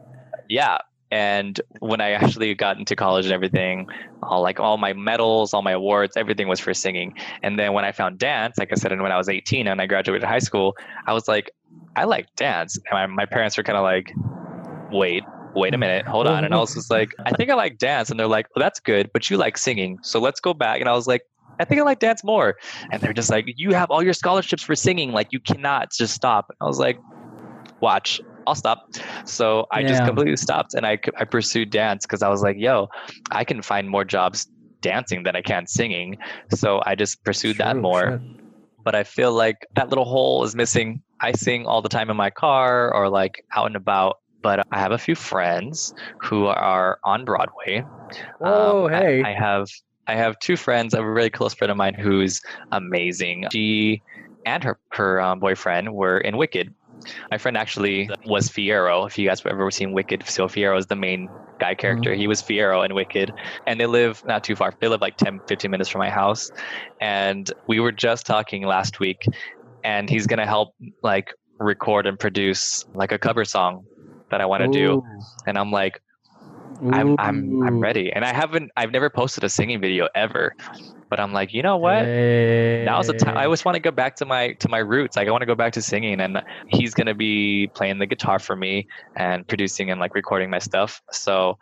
Yeah. And when I actually got into college and everything, all my medals, all my awards, everything was for singing. And then when I found dance, like I said, and when I was 18 and I graduated high school, I was like, I like dance. And my parents were kind of like, wait a minute, hold on. And I was just like, I think I like dance. And they're like, well, that's good, but you like singing. So let's go back. And I was like, I think I like dance more. And they're just like, you have all your scholarships for singing. Like, you cannot just stop. I was like, watch, I'll stop. So I just completely stopped, and I pursued dance because I was like, yo, I can find more jobs dancing than I can singing. So I just pursued that more. But I feel like that little hole is missing. I sing all the time in my car or like out and about. But I have a few friends who are on Broadway. Oh, hey. I have two friends, a really close friend of mine who's amazing. She and her boyfriend were in Wicked. My friend actually was Fiyero. If you guys have ever seen Wicked, so Fiyero is the main guy character. He was Fiyero in Wicked. And they live not too far. They live like 10, 15 minutes from my house. And we were just talking last week, and he's going to help like record and produce like a cover song that I want to do. And I'm like, I'm ready. And I've never posted a singing video ever, but I'm like, you know what? Now's the time. I always want to go back to my roots. Like, I want to go back to singing, and he's going to be playing the guitar for me and producing and like recording my stuff. So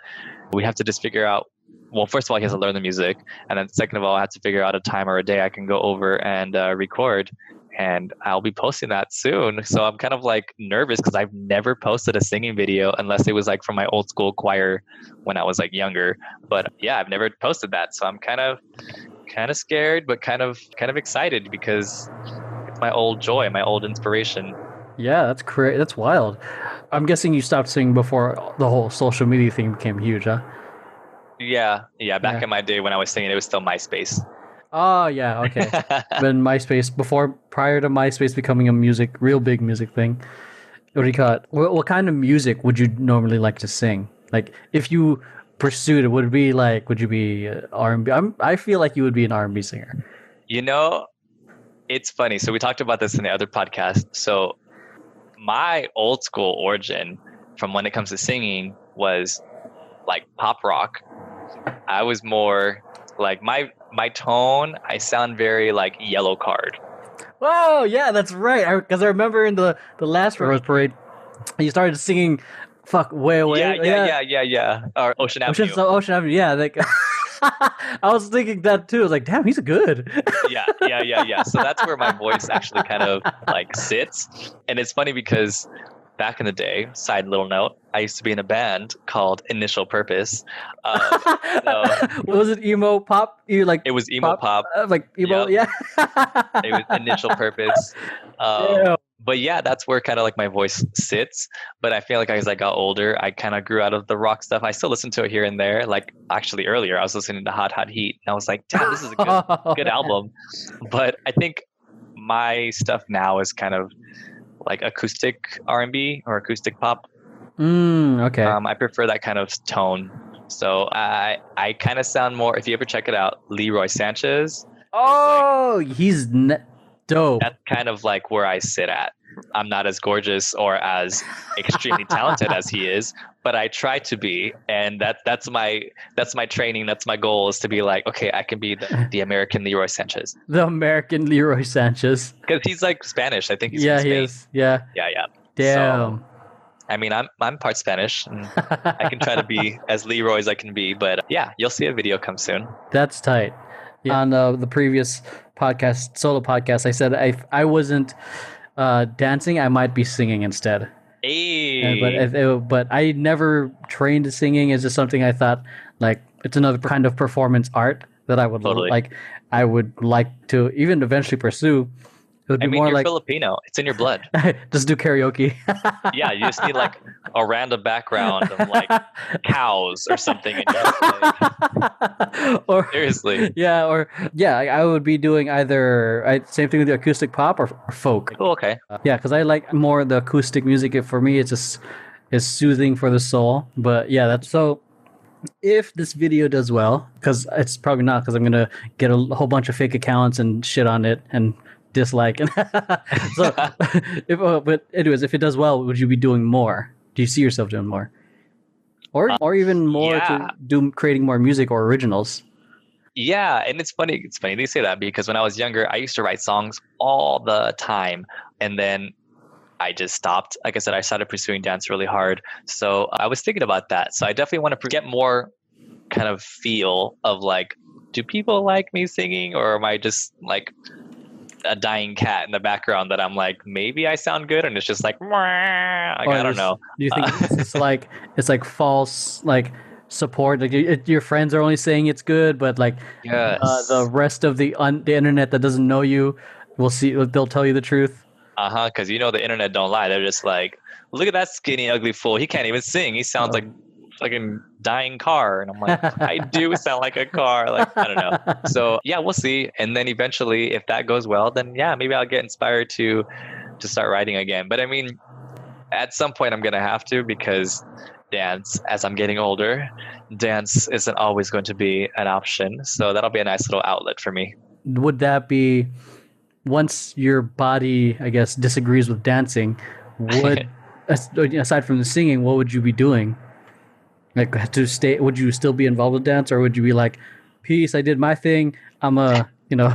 we have to just figure out, well, first of all, he has to learn the music. And then second of all, I have to figure out a time or a day I can go over and record. And I'll be posting that soon. So I'm kind of like nervous because I've never posted a singing video unless it was like from my old school choir when I was like younger. But yeah, I've never posted that. So I'm kind of scared, but kind of excited because it's my old joy, my old inspiration. Yeah, that's great. That's wild. I'm guessing you stopped singing before the whole social media thing became huge, huh? Yeah. Back in my day when I was singing, it was still MySpace. Oh, yeah, okay. Then MySpace, prior to MySpace becoming a real big music thing, what do you call it? What kind of music would you normally like to sing? Like, if you pursued it, would you be R&B? I feel like you would be an R&B singer. It's funny. So we talked about this in the other podcast. So my old school origin from when it comes to singing was like pop rock. I was more like my tone, I sound very like Yellow Card. Oh, yeah, that's right. Because I remember in the last Rose Parade, you started singing Way Away. Yeah. Or Ocean Avenue. Ocean Avenue, yeah. Like, I was thinking that too. I was like, damn, he's good. Yeah. So that's where my voice actually kind of like sits. And it's funny because back in the day, side little note, I used to be in a band called Initial Purpose. Was it emo pop? It was emo pop. Like emo, yep. Yeah. It was Initial Purpose. But yeah, that's where kind of like my voice sits. But I feel like as I got older, I kind of grew out of the rock stuff. I still listen to it here and there. Like actually earlier, I was listening to Hot Hot Heat, and I was like, damn, this is a good album. But I think my stuff now is kind of like acoustic R&B or acoustic pop. Okay. I prefer that kind of tone. So I kind of sound more, if you ever check it out, Leroy Sanchez. Oh, he's dope. That's kind of like where I sit at. I'm not as gorgeous or as extremely talented as he is, but I try to be, and that's my training. That's my goal, is to be like, okay, I can be the American Leroy Sanchez, The American Leroy Sanchez. because he's like Spanish. I think he's Yeah, from he Spain. is. Yeah. Yeah. Damn. So, I mean, I'm part Spanish, and I can try to be as Leroy as I can be. But yeah, you'll see a video come soon. That's tight. Yeah. On the previous podcast, solo podcast, I said if I wasn't dancing, I might be singing instead. Hey. But I never trained singing. It's just something I thought, like, it's another kind of performance art that I would Totally. I would like to even eventually pursue. It would be more you're like Filipino. It's in your blood. just do karaoke. Yeah, you just need like a random background of like cows or something. And just, like, or seriously. Yeah, I would be doing either same thing with the acoustic pop or folk. Oh, okay. Yeah, because I like more the acoustic music. For me, it's just is soothing for the soul. But yeah, that's so. If this video does well, because it's probably not, because I'm gonna get a whole bunch of fake accounts and shit on it and dislike it. So, but anyways, if it does well, would you be doing more? Do you see yourself doing more, or even more to do creating more music or originals? Yeah, and it's funny. It's funny they say that, because when I was younger, I used to write songs all the time, and then I just stopped. Like I said, I started pursuing dance really hard. So I was thinking about that. So I definitely want to get more kind of feel of like, do people like me singing, or am I just like a dying cat in the background that I'm like, maybe I sound good, and it's just like, I don't know. Do you think it's like false like support? Like your friends are only saying it's good, but like yes. The rest of the internet that doesn't know you will see. They'll tell you the truth. Because the internet don't lie. They're just like, look at that skinny, ugly fool. He can't even sing. He sounds like fucking dying car. And I'm like, I do sound like a car. Like, I don't know. So yeah, we'll see. And then eventually, if that goes well, then yeah, maybe I'll get inspired to start writing again. But I mean, at some point I'm gonna have to, because dance, as I'm getting older, dance isn't always going to be an option. So that'll be a nice little outlet for me. Would that be, once your body, I guess, disagrees with dancing, would aside from the singing, what would you be doing? Like, would you still be involved with dance, or would you be like, peace, I did my thing, I'm a No.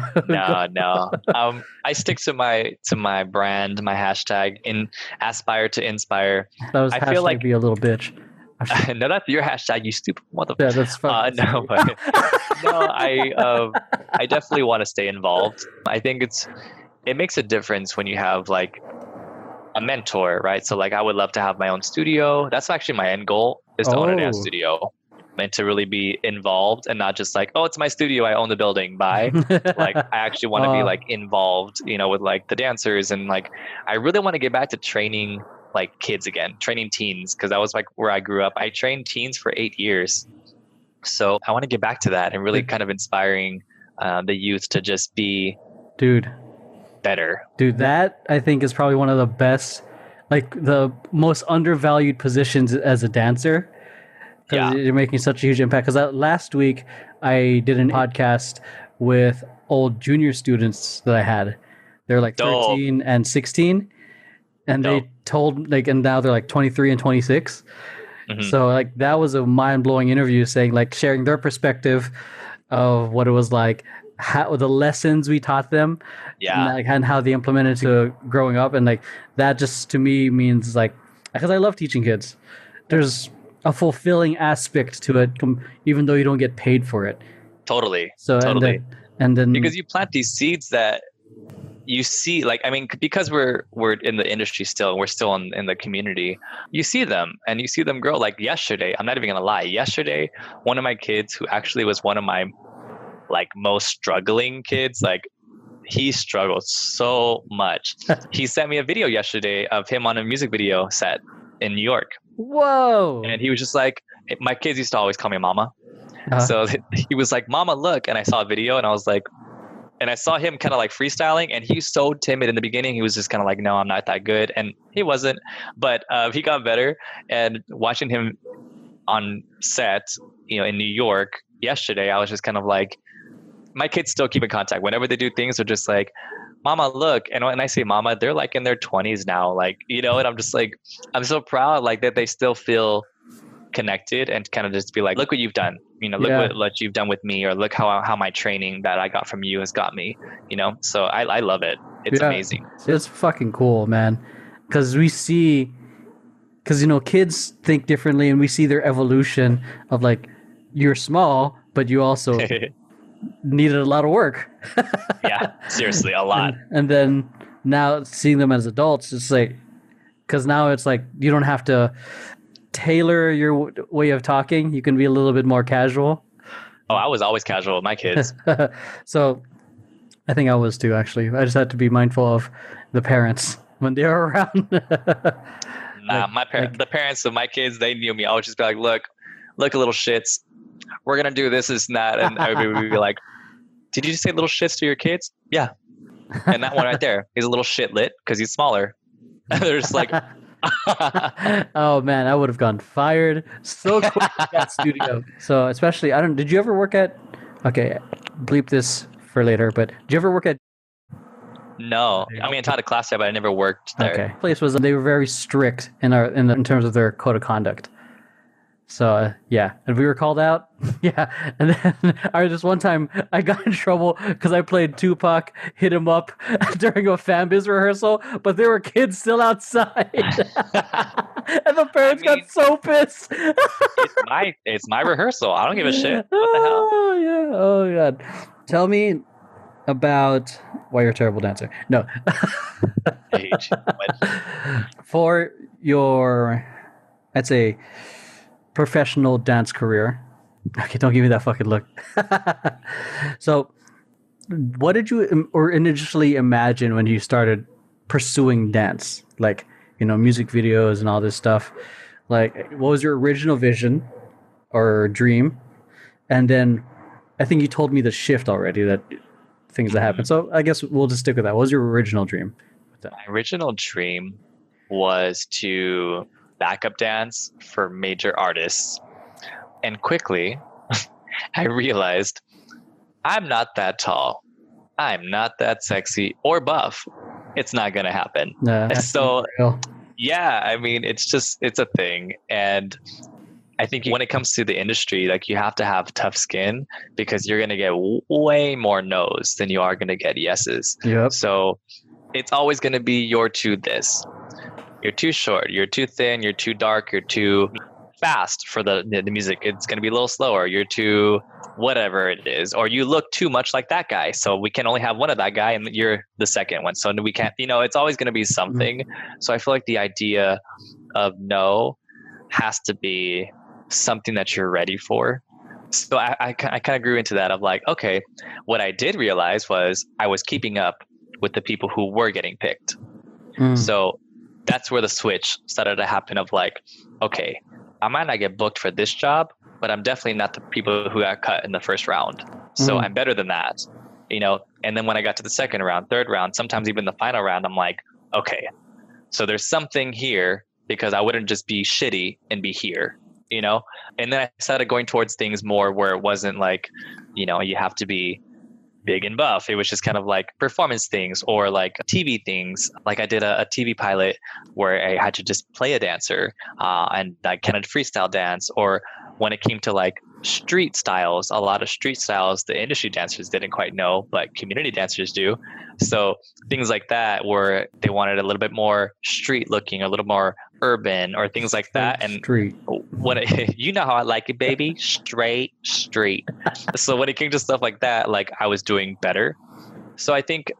I stick to my brand, my hashtag, in aspire to inspire. That was I feel like be a little bitch. No, that's your hashtag, you stupid motherfucker. Yeah, that's fine. No, but no, I definitely want to stay involved. I think it makes a difference when you have like a mentor, right? So like I would love to have my own studio. That's actually my end goal, is to own a dance studio, and to really be involved, and not just like, oh, it's my studio, I own the building, bye. Like I actually want to be like involved, with like the dancers, and like I really want to get back to training like kids again, training teens, because that was like where I grew up. I trained teens for 8 years. So I want to get back to that and really kind of inspiring the youth to just be better. Dude, that I think is probably one of the best, like the most undervalued positions as a dancer. Because you're making such a huge impact. Because last week I did a podcast with old junior students that I had. They're like 13 and 16. And they told, like, and now they're like 23 and 26. Mm-hmm. So like that was a mind-blowing interview, saying like sharing their perspective of what it was like, how the lessons we taught them, and how they implemented to growing up. And like that just to me means like, because I love teaching kids, there's a fulfilling aspect to it, even though you don't get paid for it. Totally. So and then because you plant these seeds that you see, like, I mean, because we're in the industry still, we're still in the community, you see them and you see them grow. Like yesterday, I'm not even gonna lie, yesterday, one of my kids, who actually was one of my like most struggling kids, like he struggled so much. He sent me a video yesterday of him on a music video set in New York. Whoa. And he was just like, my kids used to always call me mama. So he was like, mama, look. And I saw a video and I was like, and I saw him kind of like freestyling, and he's so timid in the beginning. He was just kind of like, no, I'm not that good. And he wasn't, but he got better. And watching him on set, in New York yesterday, I was just kind of like, my kids still keep in contact. Whenever they do things, they're just like, Mama, look. And when I say Mama, they're like in their 20s now, like, and I'm just like, I'm so proud, like, that they still feel connected and kind of just be like, look what you've done, look what you've done with me, or look how my training that I got from you has got me, so I love it. It's amazing. It's fucking cool, man. Because kids think differently, and we see their evolution of like, you're small, but you also needed a lot of work. Yeah, seriously, a lot. And then now seeing them as adults, it's like, because now it's like you don't have to tailor your way of talking. You can be a little bit more casual. Oh, I was always casual with my kids. So I think I was too, actually. I just had to be mindful of the parents when they were around. The parents of my kids, they knew me. I would just be like, look, little shits. We're going to do this and that. And everybody would be like, did you just say little shits to your kids? Yeah. And that one right there is a little shitlet because he's smaller. And they're just like, oh man, I would have gone fired so quick in that studio. So especially, did you ever work at, okay, bleep this for later, but did you ever work at? No, I mean, I taught a class there, but I never worked there. Okay. Place was, they were very strict in terms of their code of conduct. So and we were called out. Yeah, and then this one time I got in trouble because I played Tupac, Hit 'Em Up during a fan biz rehearsal, but there were kids still outside, and the parents got so pissed. It's my rehearsal. I don't give a shit. What the hell? Oh yeah. Oh god. Tell me about why you're a terrible dancer. No. For your, I'd say, professional dance career. Okay, don't give me that fucking look. So, what did you initially imagine when you started pursuing dance? Like, music videos and all this stuff. Like, what was your original vision or dream? And then, I think you told me the shift already, that things that happen. So, I guess we'll just stick with that. What was your original dream? My original dream was to backup dance for major artists. And quickly, I realized I'm not that tall. I'm not that sexy or buff. It's not going to happen. So, yeah, I mean, it's a thing. And I think when it comes to the industry, like, you have to have tough skin because you're going to get way more no's than you are going to get yeses. Yep. So it's always going to be you're too this. You're too short, you're too thin, you're too dark, you're too fast for the music. It's going to be a little slower. You're too whatever it is. Or you look too much like that guy. So we can only have one of that guy and you're the second one. So we can't, it's always going to be something. So I feel like the idea of no has to be something that you're ready for. So I kind of grew into that of like, okay, what I did realize was I was keeping up with the people who were getting picked. So that's where the switch started to happen of like, okay, I might not get booked for this job, but I'm definitely not the people who got cut in the first round. So I'm better than that, and then when I got to the second round, third round, sometimes even the final round, I'm like, okay, so there's something here because I wouldn't just be shitty and be here, and then I started going towards things more where it wasn't like, you have to be big and buff. It was just kind of like performance things or like TV things. Like I did a TV pilot where I had to just play a dancer and I kind of freestyle dance. Or when it came to like street styles, a lot of street styles the industry dancers didn't quite know, but community dancers do. So things like that where they wanted a little bit more street looking, a little more urban or things like that. And street. You know how I like it, baby. Straight street. So when it came to stuff like that, like I was doing better. So I think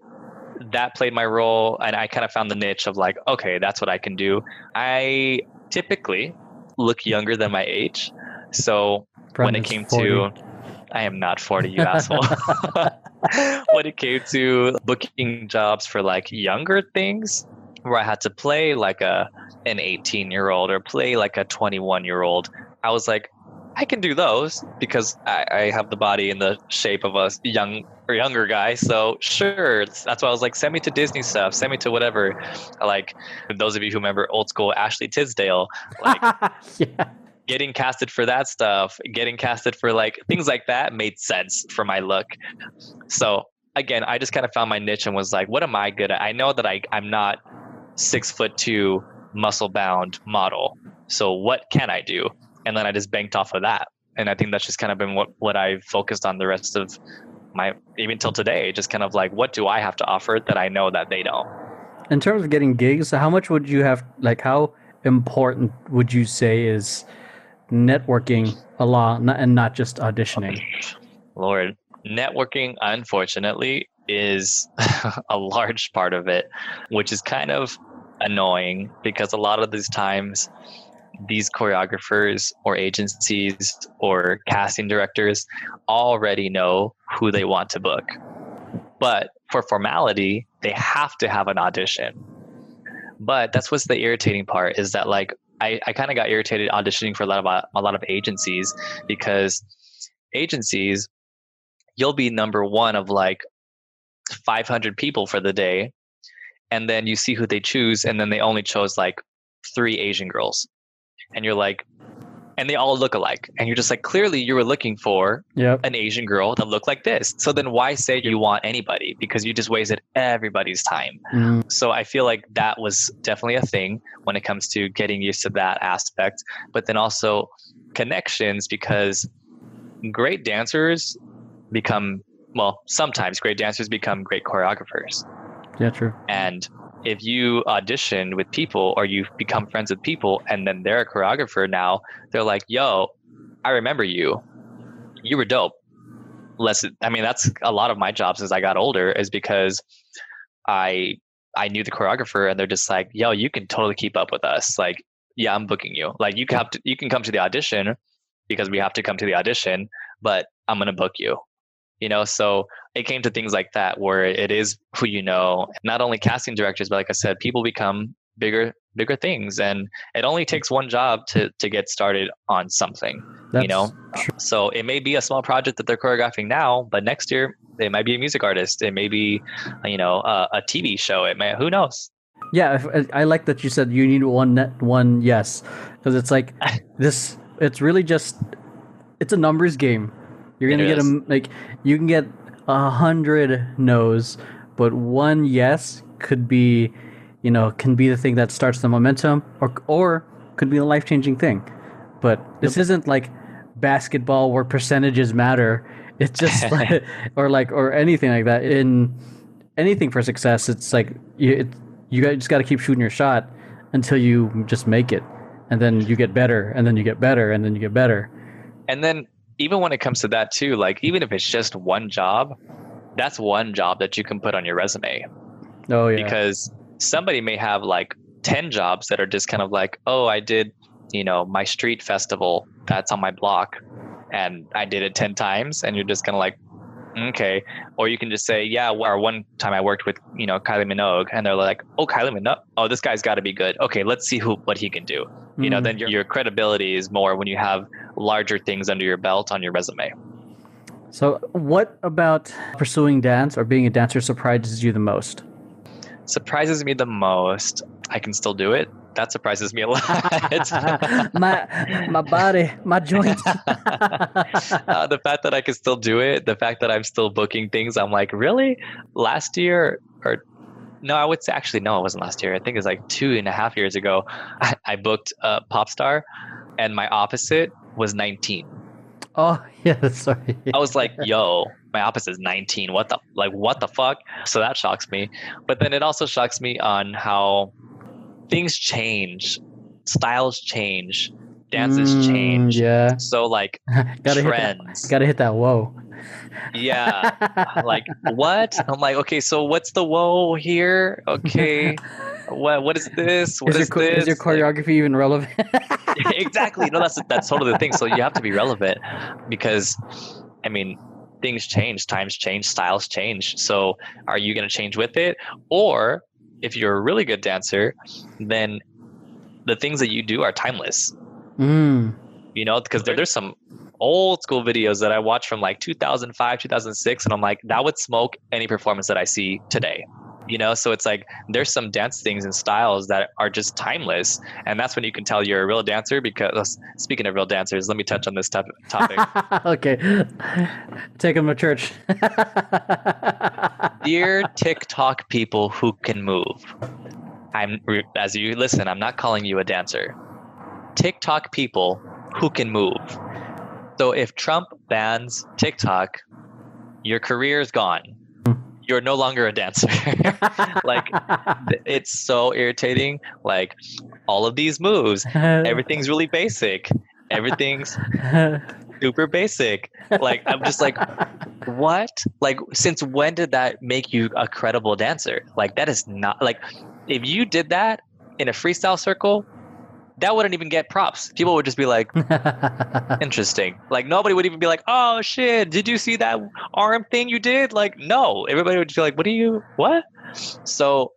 that played my role, and I kind of found the niche of like, okay, that's what I can do. I typically look younger than my age. So when it came 40. To, I am not 40, you asshole. When it came to booking jobs for like younger things, where I had to play like an 18-year-old or play like a 21-year-old, I was like, I can do those because I have the body and the shape of a young or younger guy. So sure, that's why I was like, send me to Disney stuff, send me to whatever. Like those of you who remember old school Ashley Tisdale, like getting casted for that stuff, getting casted for like things like that made sense for my look. So again, I just kind of found my niche and was like, what am I good at? I know that I'm not 6'2" muscle bound model. So what can I do? And then I just banked off of that. And I think that's just kind of been what I've focused on the rest of my, even till today, just kind of like, what do I have to offer that I know that they don't? In terms of getting gigs, how much would you have, like, how important would you say is networking a lot and not just auditioning? Lord, networking, unfortunately, is a large part of it, which is kind of annoying because a lot of these times, these choreographers or agencies or casting directors already know who they want to book. But for formality, they have to have an audition. But that's what's the irritating part, is that like I kind of got irritated auditioning for a lot of agencies, because agencies, you'll be number one of like 500 people for the day, and then you see who they choose, and then they only chose like 3 Asian girls. And you're like, and they all look alike. And you're just like, clearly you were looking for an Asian girl that looked like this. So then why say you want anybody? Because you just wasted everybody's time. So I feel like that was definitely a thing when it comes to getting used to that aspect. But then also connections, because great dancers become, well, sometimes great dancers become great choreographers. Yeah, true. And if you audition with people or you become friends with people and then they're a choreographer now, they're like, yo, I remember you. You were dope. I mean, that's a lot of my jobs as I got older, is because I knew the choreographer and they're just like, yo, you can totally keep up with us. Like, yeah, I'm booking you. Like you can come to the audition because we have to come to the audition, but I'm going to book you. You know, so it came to things like that where it is who you know, not only casting directors, but like I said, people become bigger things. And it only takes one job to get started on something, you know? True. So it may be a small project that they're choreographing now, but next year they might be a music artist. It may be, you know, a TV show. It may, who knows? Yeah, I like that you said you need one yes, because it's like this. It's really just, it's a numbers game. You're gonna get them, like, you can get 100 no's, but one yes could be, you know, can be the thing that starts the momentum, or could be a life-changing thing. But this isn't like basketball where percentages matter. It's just like, or anything like that. In anything for success, it's like you just got to keep shooting your shot until you just make it, and then you get better, and then you get better, and then you get better. And then even when it comes to that too, like even if it's just one job, that's one job that you can put on your resume. Oh yeah. Because somebody may have like 10 jobs that are just kind of like, oh, I did, you know, my street festival that's on my block and I did it 10 times, and you're just kind of like, okay. Or you can just say, yeah, or one time I worked with, you know, Kylie Minogue, and they're like, oh, Kylie Minogue, oh, this guy's got to be good. Okay, let's see what he can do. You know, then your credibility is more when you have larger things under your belt on your resume. So what about pursuing dance or being a dancer surprises you the most? Surprises me the most, I can still do it. That surprises me a lot. my body, my joints. The fact that I can still do it, the fact that I'm still booking things, I'm like, really? Last year, or no, I would say, actually, no, it wasn't last year. I think it was like 2.5 years ago. I booked a pop star, and my opposite was 19. Oh, yeah, sorry. I was like, yo, my opposite is 19. What the fuck? So that shocks me. But then it also shocks me on how things change, styles change, dances change. Yeah. So like trends. Gotta hit that whoa. Yeah. Like what? I'm like, okay, so what's the whoa here? Okay. What is this? What is this? Is your choreography even relevant? Exactly. No, that's totally the thing. So you have to be relevant, because I mean, things change, times change, styles change. So are you going to change with it? Or if you're a really good dancer, then the things that you do are timeless. You know, because there's some old school videos that I watched from like 2005, 2006, and I'm like, that would smoke any performance that I see today. So it's like there's some dance things and styles that are just timeless, and that's when you can tell you're a real dancer. Because speaking of real dancers, let me touch on this topic. Okay, take them to church. Dear TikTok people who can move, as you listen, I'm not calling you a dancer. TikTok people who can move. So if Trump bans TikTok, your career is gone. You're no longer a dancer. Like, it's so irritating. Like, all of these moves, everything's really basic. Everything's super basic. Like, I'm just like, what? Like, since when did that make you a credible dancer? Like, that is not, like, if you did that in a freestyle circle, that wouldn't even get props. People would just be like, interesting. Like, nobody would even be like, oh shit, did you see that arm thing you did? Like, no. Everybody would just be like, what? So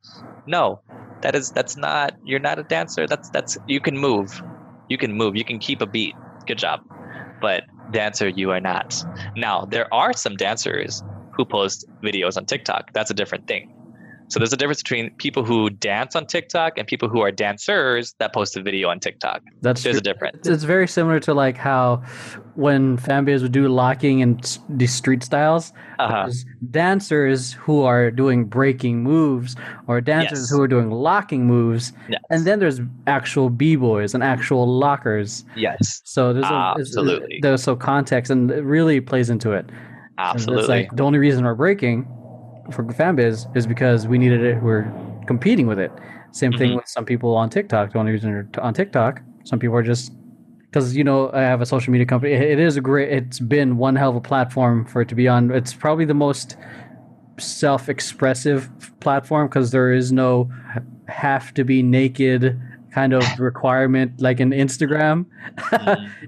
no, that's not, you're not a dancer. That's you can move. You can keep a beat. Good job. But dancer, you are not. Now, there are some dancers who post videos on TikTok. That's a different thing. So there's a difference between people who dance on TikTok and people who are dancers that post a video on TikTok. There's a difference. It's very similar to like how when fanbase would do locking and these street styles, there's dancers who are doing breaking moves or dancers who are doing locking moves. Yes. And then there's actual b-boys and actual lockers. Yes. So there's absolutely. There's context, and it really plays into it. Absolutely. It's like the only reason we're breaking for fanbiz is because we needed it. We're competing with it. Same thing with some people on TikTok. The only reason they're on TikTok, some people are just because I have a social media company. It's been one hell of a platform for it to be on. It's probably the most self-expressive platform because there is no have to be naked kind of requirement like in Instagram.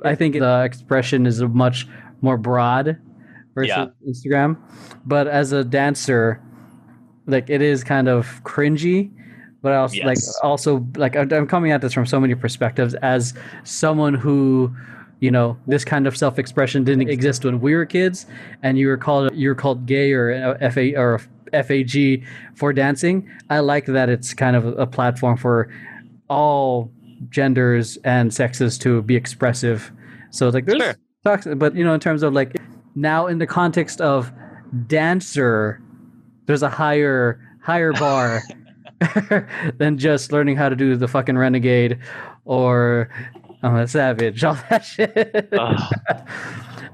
I think the expression is much more broad versus Instagram. But as a dancer, like it is kind of cringy, but I'm coming at this from so many perspectives as someone who, this kind of self-expression didn't exist when we were kids, and you were called gay or FAG for dancing. I like that it's kind of a platform for all genders and sexes to be expressive. So like there's talks, but in terms of like now in the context of dancer, there's a higher bar than just learning how to do the fucking renegade or I'm a savage, all that shit.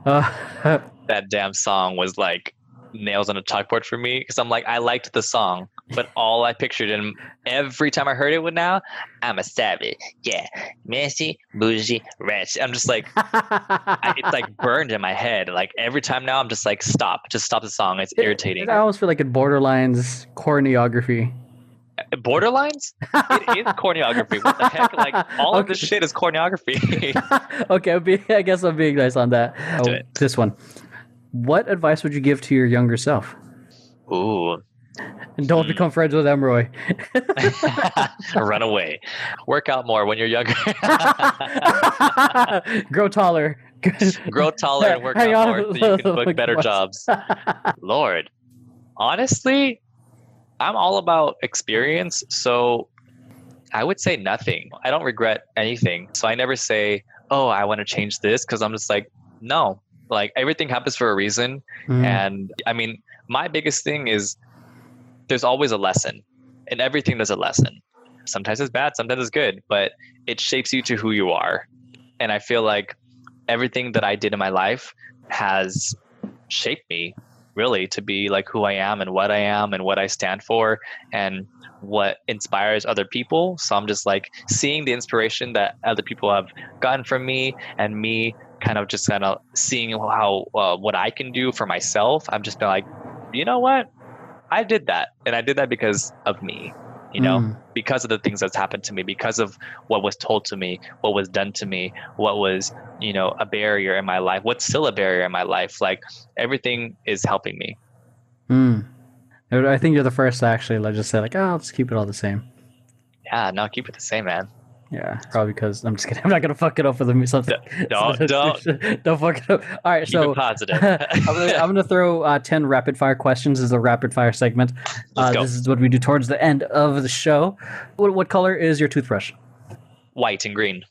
That damn song was like nails on a chalkboard for me because I'm like, I liked the song, but all I pictured in every time I heard it was now, I'm a savage, yeah, messy, bougie, rich. I'm just like, it's like burned in my head. Like every time now, I'm just like, just stop the song. It's irritating. I almost feel like it borderlines choreography. Borderlines? It is choreography. What the heck? Like all of this shit is choreography. Okay, I guess I'm being nice on that. This one. What advice would you give to your younger self? Ooh. And don't become friends with Emeroy. Run away. Work out more when you're younger. Grow taller. Grow taller and work out more so you can book better jobs. Lord. Honestly, I'm all about experience. So I would say nothing. I don't regret anything. So I never say, oh, I want to change this because I'm just like, no. Like everything happens for a reason. And I mean, my biggest thing is there's always a lesson. In everything there's a lesson. Sometimes it's bad, sometimes it's good, but it shapes you to who you are. And I feel like everything that I did in my life has shaped me really to be like who I am and what I stand for and what inspires other people. So I'm just like seeing the inspiration that other people have gotten from me and me kind of seeing how what I can do for myself. I'm just like, you know what? I did that. And I did that because of me, because of the things that's happened to me, because of what was told to me, what was done to me, what was, a barrier in my life, what's still a barrier in my life. Like everything is helping me. I think you're the first to actually just say like, oh, let's keep it all the same. Yeah, no, keep it the same, man. Yeah, probably because I'm just kidding. I'm not gonna fuck it up for the something. Don't Don't fuck it up. All right, keep so it positive. I'm gonna throw 10 rapid fire questions as a rapid fire segment. Let's go. This is what we do towards the end of the show. What color is your toothbrush? White and green.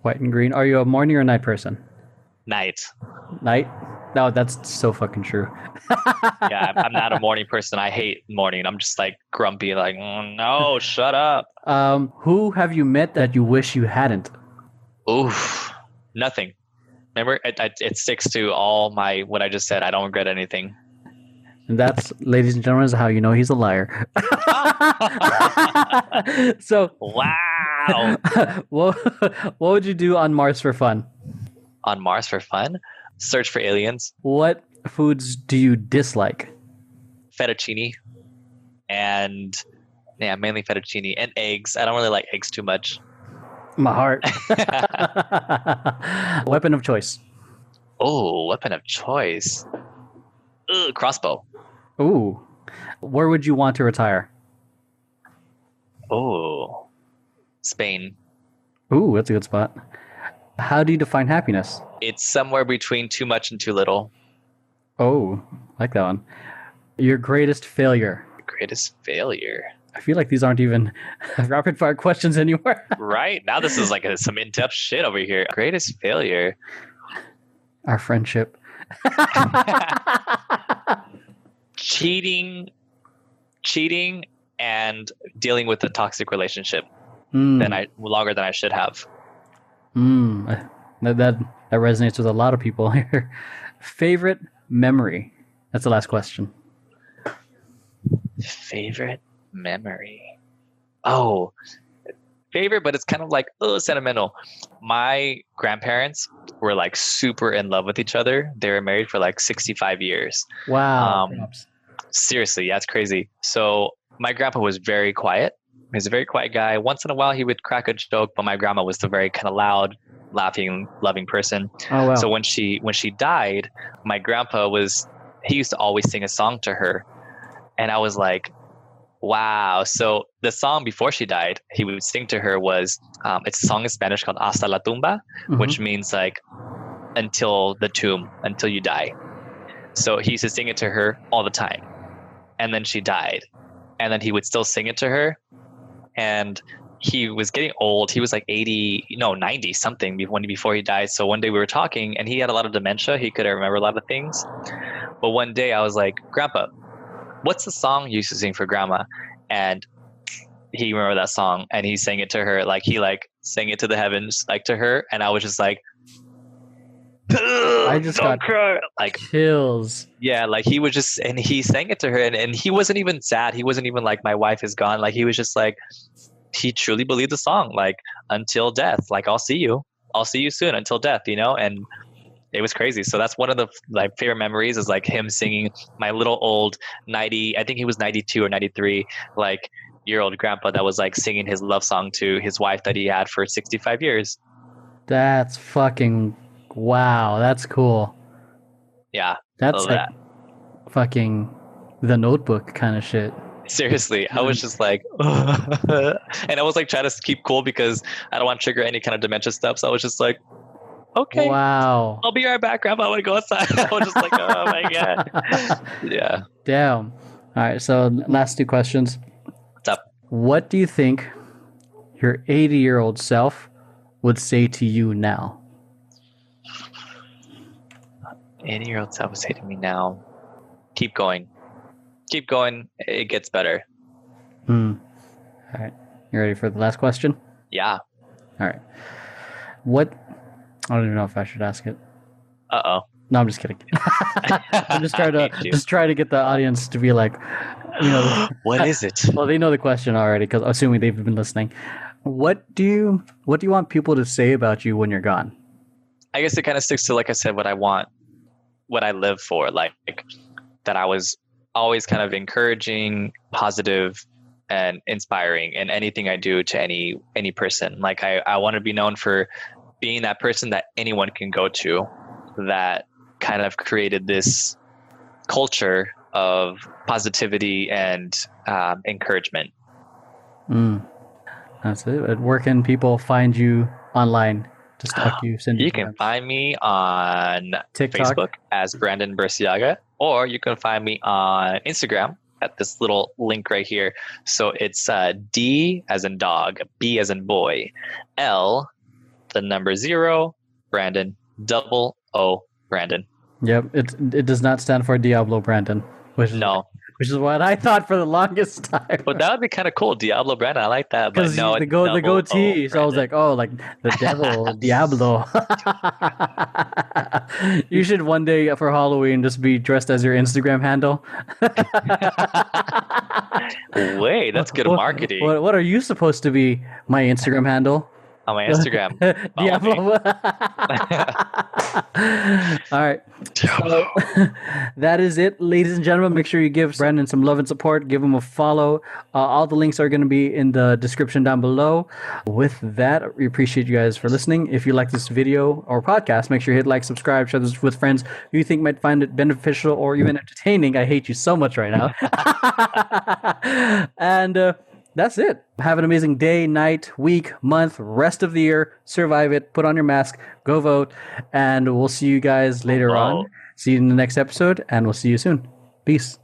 White and green. Are you a morning or night person? Night. Night? No, that's so fucking true. Yeah, I'm not a morning person. I hate morning. I'm just like grumpy, like, oh, no, shut up. Who have you met that you wish you hadn't? Oof, nothing. Remember, it sticks to all what I just said. I don't regret anything. And that's, ladies and gentlemen, is how you know he's a liar. So, Wow. what would you do on Mars for fun? On Mars for fun? Search for aliens. What foods do you dislike? Fettuccine. And yeah, mainly fettuccine and eggs. I don't really like eggs too much. My heart. Weapon of choice. Oh, weapon of choice. Ugh, crossbow. Ooh. Where would you want to retire? Oh, Spain. Ooh, that's a good spot. How do you define happiness? It's somewhere between too much and too little. Oh, like that one. Your greatest failure. Greatest failure. I feel like these aren't even rapid fire questions anymore. Right? Now this is like some in-depth shit over here. Greatest failure. Our friendship. Cheating and dealing with a toxic relationship longer than I should have. That resonates with a lot of people here. Favorite memory? That's the last question. Favorite memory? Oh, favorite, but it's kind of like sentimental. My grandparents were like super in love with each other. They were married for like 65 years. Wow. Seriously, yeah, it's crazy. So my grandpa was very quiet. He was a very quiet guy. Once in a while, he would crack a joke, but my grandma was the very kind of loud, laughing, loving person. Oh, wow. So when she died, my grandpa he used to always sing a song to her, and I was like, wow. So the song before she died, he would sing to her was it's a song in Spanish called Hasta la tumba, which means like until the tomb, until you die. So he used to sing it to her all the time, and then she died, and then he would still sing it to her. And he was getting old. He was like 90 something before he died. So one day we were talking, and he had a lot of dementia. He couldn't remember a lot of things. But one day I was like, Grandpa, what's the song you used to sing for Grandma? And he remembered that song, and he sang it to her. Like he sang it to the heavens, like to her. And I was just like, I just got like chills. Yeah, like he was just, and he sang it to her, and he wasn't even sad. He wasn't even like, my wife is gone. Like he was just like, he truly believed the song, like until death. Like I'll see you soon, until death, and it was crazy. So that's one of the like favorite memories, is like him singing, my little old 90, I think he was 92 or 93, like year old grandpa that was like singing his love song to his wife that he had for 65 years. That's fucking wow. That's cool. Yeah. That's like fucking The Notebook kind of shit. Seriously, I was just like, and I was like trying to keep cool because I don't want to trigger any kind of dementia stuff. So I was just like, okay, wow, I'll be right back, Grandpa. I want to go outside. I was just like, oh my God. Yeah. Damn. All right. So last two questions. What's up? What do you think your 80-year-old self would say to you now? 80-year-old self would say to me now, keep going. Keep going. It gets better. All right. You ready for the last question? Yeah. All right. What? I don't even know if I should ask it. Uh-oh. No, I'm just kidding. I'm just trying to get the audience to be like, what is it? Well, they know the question already, because assuming they've been listening. What do you want people to say about you when you're gone? I guess it kind of sticks to, like I said, what I want, what I live for, like that I was always kind of encouraging, positive, and inspiring in anything I do to any person. Like I want to be known for being that person that anyone can go to, that kind of created this culture of positivity and encouragement. That's it. Where can people find you online to stalk you, send You can DMs? find me on TikTok. Facebook as Brandon Burciaga, or you can find me on Instagram at this little link right here. So it's D as in dog, B as in boy, L, the number 0, Brandon, double O, Brandon. Yep. It does not stand for Diablo Brandon, which is what I thought for the longest time. But that would be kind of cool, Diablo Brandon. I like that. But Because no, the it's double goatee, O, so I was like, oh, like the devil, Diablo. You should one day for Halloween just be dressed as your Instagram handle. Wait, that's good marketing. What are you supposed to be? My Instagram handle? On my Instagram. Diablo. All right. So, that is it, ladies and gentlemen. Make sure you give Brandon some love and support. Give him a follow. All the links are going to be in the description down below. With that, we appreciate you guys for listening. If you like this video or podcast, make sure you hit like, subscribe, share this with friends who you think might find it beneficial or even entertaining. I hate you so much right now. And that's it. Have an amazing day, night, week, month, rest of the year. Survive it. Put on your mask. Go vote. And we'll see you guys later on. See you in the next episode, and we'll see you soon. Peace.